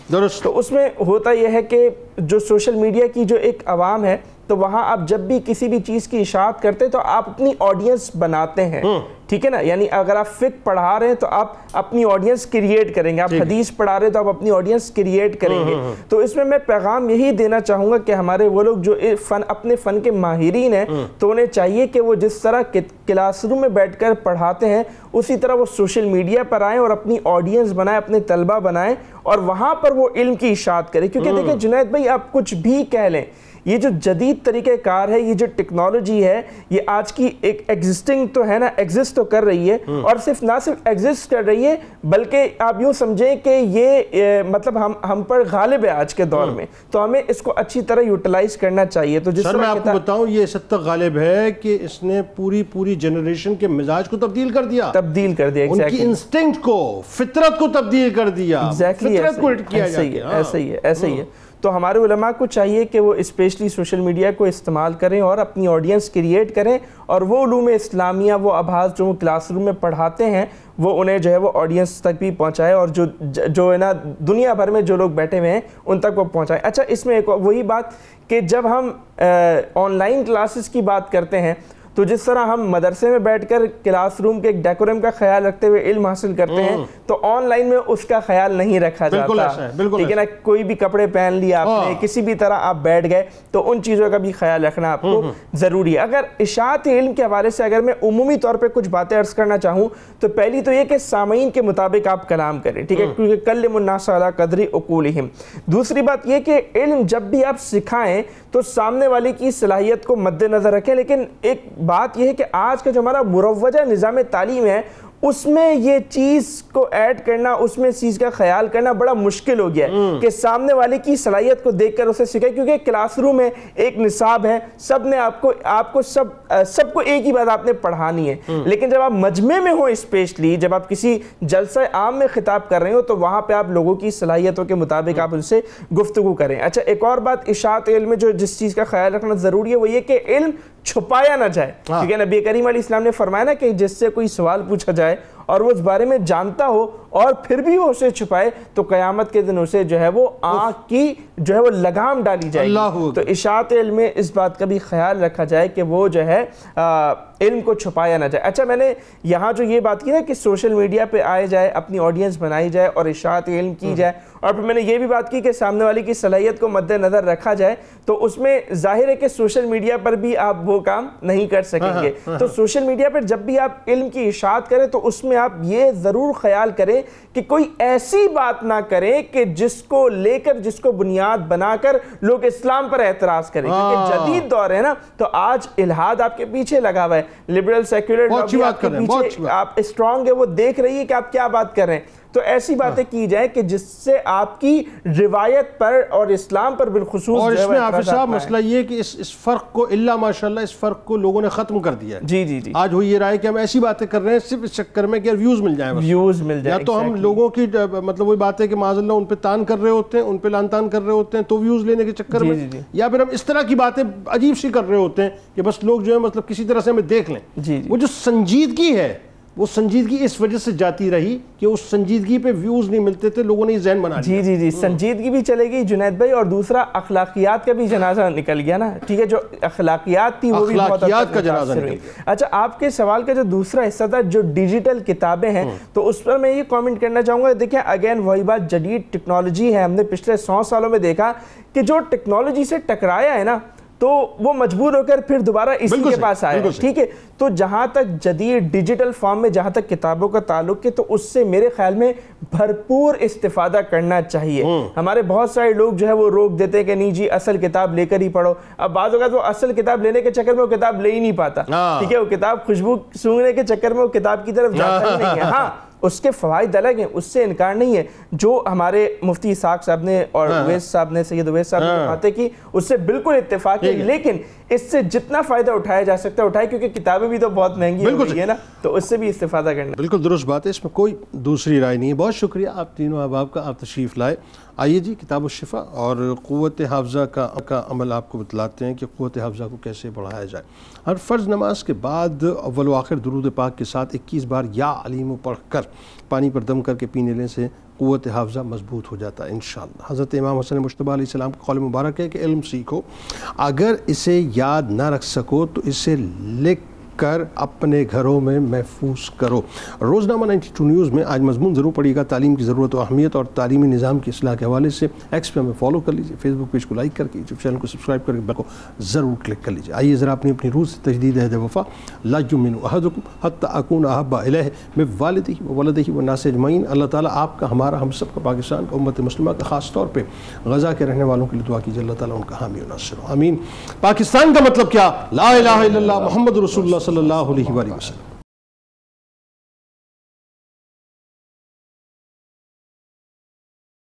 تو اس میں ہوتا یہ ہے کہ جو سوشل میڈیا کی جو ایک عوام ہے تو وہاں آپ جب بھی کسی بھی چیز کی اشاعت کرتے تو آپ اپنی آڈینس بناتے ہیں. ٹھیک ہے نا. یعنی اگر آپ فقہ پڑھا رہے ہیں تو آپ اپنی آڈینس کریٹ کریں گے، آپ حدیث پڑھا رہے ہیں تو آپ اپنی آڈینس کریٹ کریں گے. تو اس میں پیغام یہی دینا چاہوں گا کہ ہمارے وہ لوگ جو اپنے فن کے ماہرین ہیں تو انہیں چاہیے کہ وہ جس طرح کلاس روم میں بیٹھ کر پڑھاتے ہیں اسی طرح وہ سوشل میڈیا پر آئیں اور اپنی آڈینس بنائیں، اپنے طلبہ بنائیں اور وہاں پر وہ علم کی اشاعت کریں. کیونکہ دیکھیں جنید بھائی، آپ کچھ بھی کہہ لیں، یہ جو جدید طریقہ کار ہے، یہ جو ٹیکنالوجی ہے، یہ آج کی ایک ایگزسٹنگ تو ہے نا، ایگزسٹ تو کر رہی ہے اور نہ صرف ایگزسٹ کر رہی ہے بلکہ آپ یوں سمجھیں کہ یہ مطلب ہم پر غالب ہے آج کے دور میں. تو ہمیں اس کو اچھی طرح یوٹیلائز کرنا چاہیے. تو جس سر میں آپ کو بتاؤں یہ اس حد تک غالب ہے کہ اس نے پوری جنریشن کے مزاج کو تبدیل کر دیا، ان کی انسٹنکٹ کو، فطرت کو تبدیل کر دیا. فطرت کو ہٹ کیا جاتا ہے. ایسا ہی ہے. تو ہمارے علماء کو چاہیے کہ وہ اسپیشلی سوشل میڈیا کو استعمال کریں اور اپنی آڈینس کریٹ کریں اور وہ علوم اسلامیہ، وہ ابحاث جو وہ کلاس روم میں پڑھاتے ہیں وہ انہیں جو ہے وہ آڈینس تک بھی پہنچائے اور جو ہے نا دنیا بھر میں جو لوگ بیٹھے ہوئے ہیں ان تک وہ پہنچائے. اچھا اس میں ایک وہی بات کہ جب ہم آن لائن کلاسز کی بات کرتے ہیں تو جس طرح ہم مدرسے میں بیٹھ کر کلاس روم کے ایک ڈیکورم کا خیال رکھتے ہوئے علم حاصل کرتے ہیں تو آن لائن میں اس کا خیال نہیں رکھا جاتا. ٹھیک ہے نا. کوئی بھی کپڑے پہن لیا آپ نے، کسی بھی طرح آپ بیٹھ گئے تو ان چیزوں کا بھی خیال رکھنا آپ کو ضروری ہے. اگر اشاعت علم کے حوالے سے اگر میں عمومی طور پہ کچھ باتیں عرض کرنا چاہوں تو پہلی تو یہ کہ سامعین کے مطابق آپ کلام کریں. ٹھیک ہے. کیونکہ کلموا الناس علی قدر عقولہم. دوسری بات یہ کہ علم جب بھی آپ سکھائیں تو سامنے والے کی صلاحیت کو مد نظر رکھیں. لیکن ایک بات یہ ہے کہ آج کا جو ہمارا مروجہ نظام تعلیم ہے اس میں یہ چیز کو ایڈ کرنا، اس میں چیز کا خیال کرنا بڑا مشکل ہو گیا ہے کہ سامنے والے کی صلاحیت کو دیکھ کر اسے سکھائے. کیونکہ کلاس روم میں ایک نصاب ہے، سب نے آپ کو سب کو ایک ہی بات آپ نے پڑھانی ہے. لیکن جب آپ مجمع میں ہو، اسپیشلی جب آپ کسی جلسہ عام میں خطاب کر رہے ہو تو وہاں پہ آپ لوگوں کی صلاحیتوں کے مطابق آپ ان سے گفتگو کریں. اچھا ایک اور بات اشاعت علم میں جو جس چیز کا خیال رکھنا ضروری ہے وہ یہ کہ علم چھپایا نہ جائے. کیونکہ نبی کریم علیہ السلام نے فرمایا نا کہ جس سے کوئی سوال پوچھا جائے اور وہ اس بارے میں جانتا ہو اور پھر بھی وہ اسے چھپائے تو قیامت کے دن اسے جو ہے وہ آنکھ کی جو ہے وہ لگام ڈالی جائے گی. تو اشاعت علم میں اس بات کا بھی خیال رکھا جائے کہ وہ جو ہے علم کو چھپایا نہ جائے. اچھا میں نے یہاں جو یہ بات کی نا کہ سوشل میڈیا پہ آئے جائے، اپنی آڈینس بنائی جائے اور اشاعت علم کی جائے، اور پھر میں نے یہ بھی بات کی کہ سامنے والی کی صلاحیت کو مد نظر رکھا جائے، تو اس میں ظاہر ہے کہ سوشل میڈیا پر بھی آپ وہ کام نہیں کر سکیں گے. تو سوشل میڈیا پر جب بھی آپ علم کی اشاعت کریں تو اس میں آپ یہ ضرور خیال کریں کہ کوئی ایسی بات نہ کریں کہ جس کو لے کر، جس کو بنیاد بنا کر لوگ اسلام پر اعتراض کریں. کیونکہ جدید دور ہے نا، تو آج الہاد آپ کے پیچھے لگا ہوا ہے، لبرل سیکولر آپ کے پیچھے، آپ اسٹرانگ ہے وہ دیکھ رہی ہے کہ آپ کیا بات کر رہے ہیں. تو ایسی باتیں کی جائیں کہ جس سے آپ کی روایت پر اور اسلام پر بالخصوص. اور اس میں حافظ صاحب مسئلہ یہ کہ اس فرق کو اللہ ماشاءاللہ اس فرق کو لوگوں نے ختم کر دیا ہے. جی. آج ہوئی یہ رائے کہ ہم ایسی باتیں کر رہے ہیں صرف اس چکر میں کہ ویوز مل جائیں. یا تو ہم لوگوں کی مطلب وہی بات ہے کہ معاذ اللہ ان پہ تان کر رہے ہوتے ہیں، ان پہ لان تان کر رہے ہوتے ہیں تو ویوز لینے کے چکر میں، یا پھر ہم اس طرح کی باتیں عجیب سی کر رہے ہوتے ہیں کہ بس لوگ جو ہے مطلب کسی طرح سے ہمیں دیکھ لیں. وہ جو سنجیدگی ہے وہ سنجیدگی اس وجہ سے جاتی رہی کہ اس سنجیدگی پہ ویوز نہیں ملتے تھے، لوگوں نے یہ ذہن بنا لیا. جی سنجیدگی بھی چلے گئی جنید بھائی، اور دوسرا اخلاقیات کا بھی جنازہ نکل گیا نا. ٹھیک ہے. جو اخلاقیات تھی وہ بھی اخلاقیات کا جنازہ نکل گیا. اچھا آپ کے سوال کا جو دوسرا حصہ تھا جو ڈیجیٹل کتابیں ہیں تو اس پر میں یہ کامنٹ کرنا چاہوں گا. دیکھیں اگین وہی بات، جدید ٹیکنالوجی ہے. ہم نے پچھلے 100 سالوں میں دیکھا کہ جو ٹیکنالوجی سے ٹکرایا ہے نا تو وہ مجبور ہو کر پھر دوبارہ اسی کے پاس آیا. ٹھیک ہے, تو جہاں تک جدید ڈیجیٹل فارم میں جہاں تک کتابوں کا تعلق ہے تو اس سے میرے خیال میں بھرپور استفادہ کرنا چاہیے. ہمارے بہت سارے لوگ جو ہے وہ روک دیتے ہیں کہ نہیں جی اصل کتاب لے کر ہی پڑھو. اب بعض اوقات وہ اصل کتاب لینے کے چکر میں وہ کتاب لے ہی نہیں پاتا. ٹھیک ہے, وہ کتاب خوشبو سونگنے کے چکر میں وہ کتاب کی طرف جاتا ہی نہیں ہے. ہاں اس کے فوائد الگ ہیں, اس سے انکار نہیں ہے. جو ہمارے مفتی اسحاق صاحب نے اور اویس صاحب نے, سید اویس صاحب نے باتیں کی, اس سے بالکل اتفاق ہے, لیکن اس سے جتنا فائدہ اٹھایا جا سکتا ہے اٹھائے, کیونکہ کتابیں بھی تو بہت مہنگی ہو گئی ہے نا, تو اس سے بھی استفادہ کرنا. بالکل درست بات ہے, اس میں کوئی دوسری رائے نہیں ہے. بہت شکریہ آپ تینوں احباب کا, آپ تشریف لائے. آئیے جی کتاب الشفا اور قوت حافظہ کا عمل آپ کو بتلاتے ہیں کہ قوت حافظہ کو کیسے بڑھایا جائے. ہر فرض نماز کے بعد اول و آخر درود پاک کے ساتھ 21 بار یا علیم پڑھ کر پانی پر دم کر کے پینے لینے سے قوت حافظہ مضبوط ہو جاتا ہے انشاءاللہ. حضرت امام حسن مجتبیٰ علیہ السلام کا قول مبارک ہے کہ علم سیکھو, اگر اسے یاد نہ رکھ سکو تو اسے لکھ کر اپنے گھروں میں محفوظ کرو. روزنامہ 92 نیوز میں آج مضمون ضرور پڑھیے گا, تعلیم کی ضرورت و اہمیت اور تعلیمی نظام کی اصلاح کے حوالے سے. ایکس پہ ہمیں فالو کر لیجیے, فیس بک پیج کو لائک کر کے, یوٹیوب چینل کو سبسکرائب کر کے بیل کو ضرور کلک کر لیجیے. آئیے ذرا اپنی روح سے تجدید عہد وفا لا یؤمن احدکم حتی اکون احب الیہ من والدہ وولدہ والناس اجمعین. اللہ تعالیٰ آپ کا, ہمارا, ہم سب کا, پاکستان کا, امت مسلمہ کا, خاص طور پہ غزہ کے رہنے والوں کے لیے دعا کیجیے, اللہ تعالیٰ ان کا حامی و ناصر ہو, آمین. پاکستان کا مطلب کیا؟ لا الہ الا اللہ محمد رسول اللہ صلی اللہ علیہ وسلم.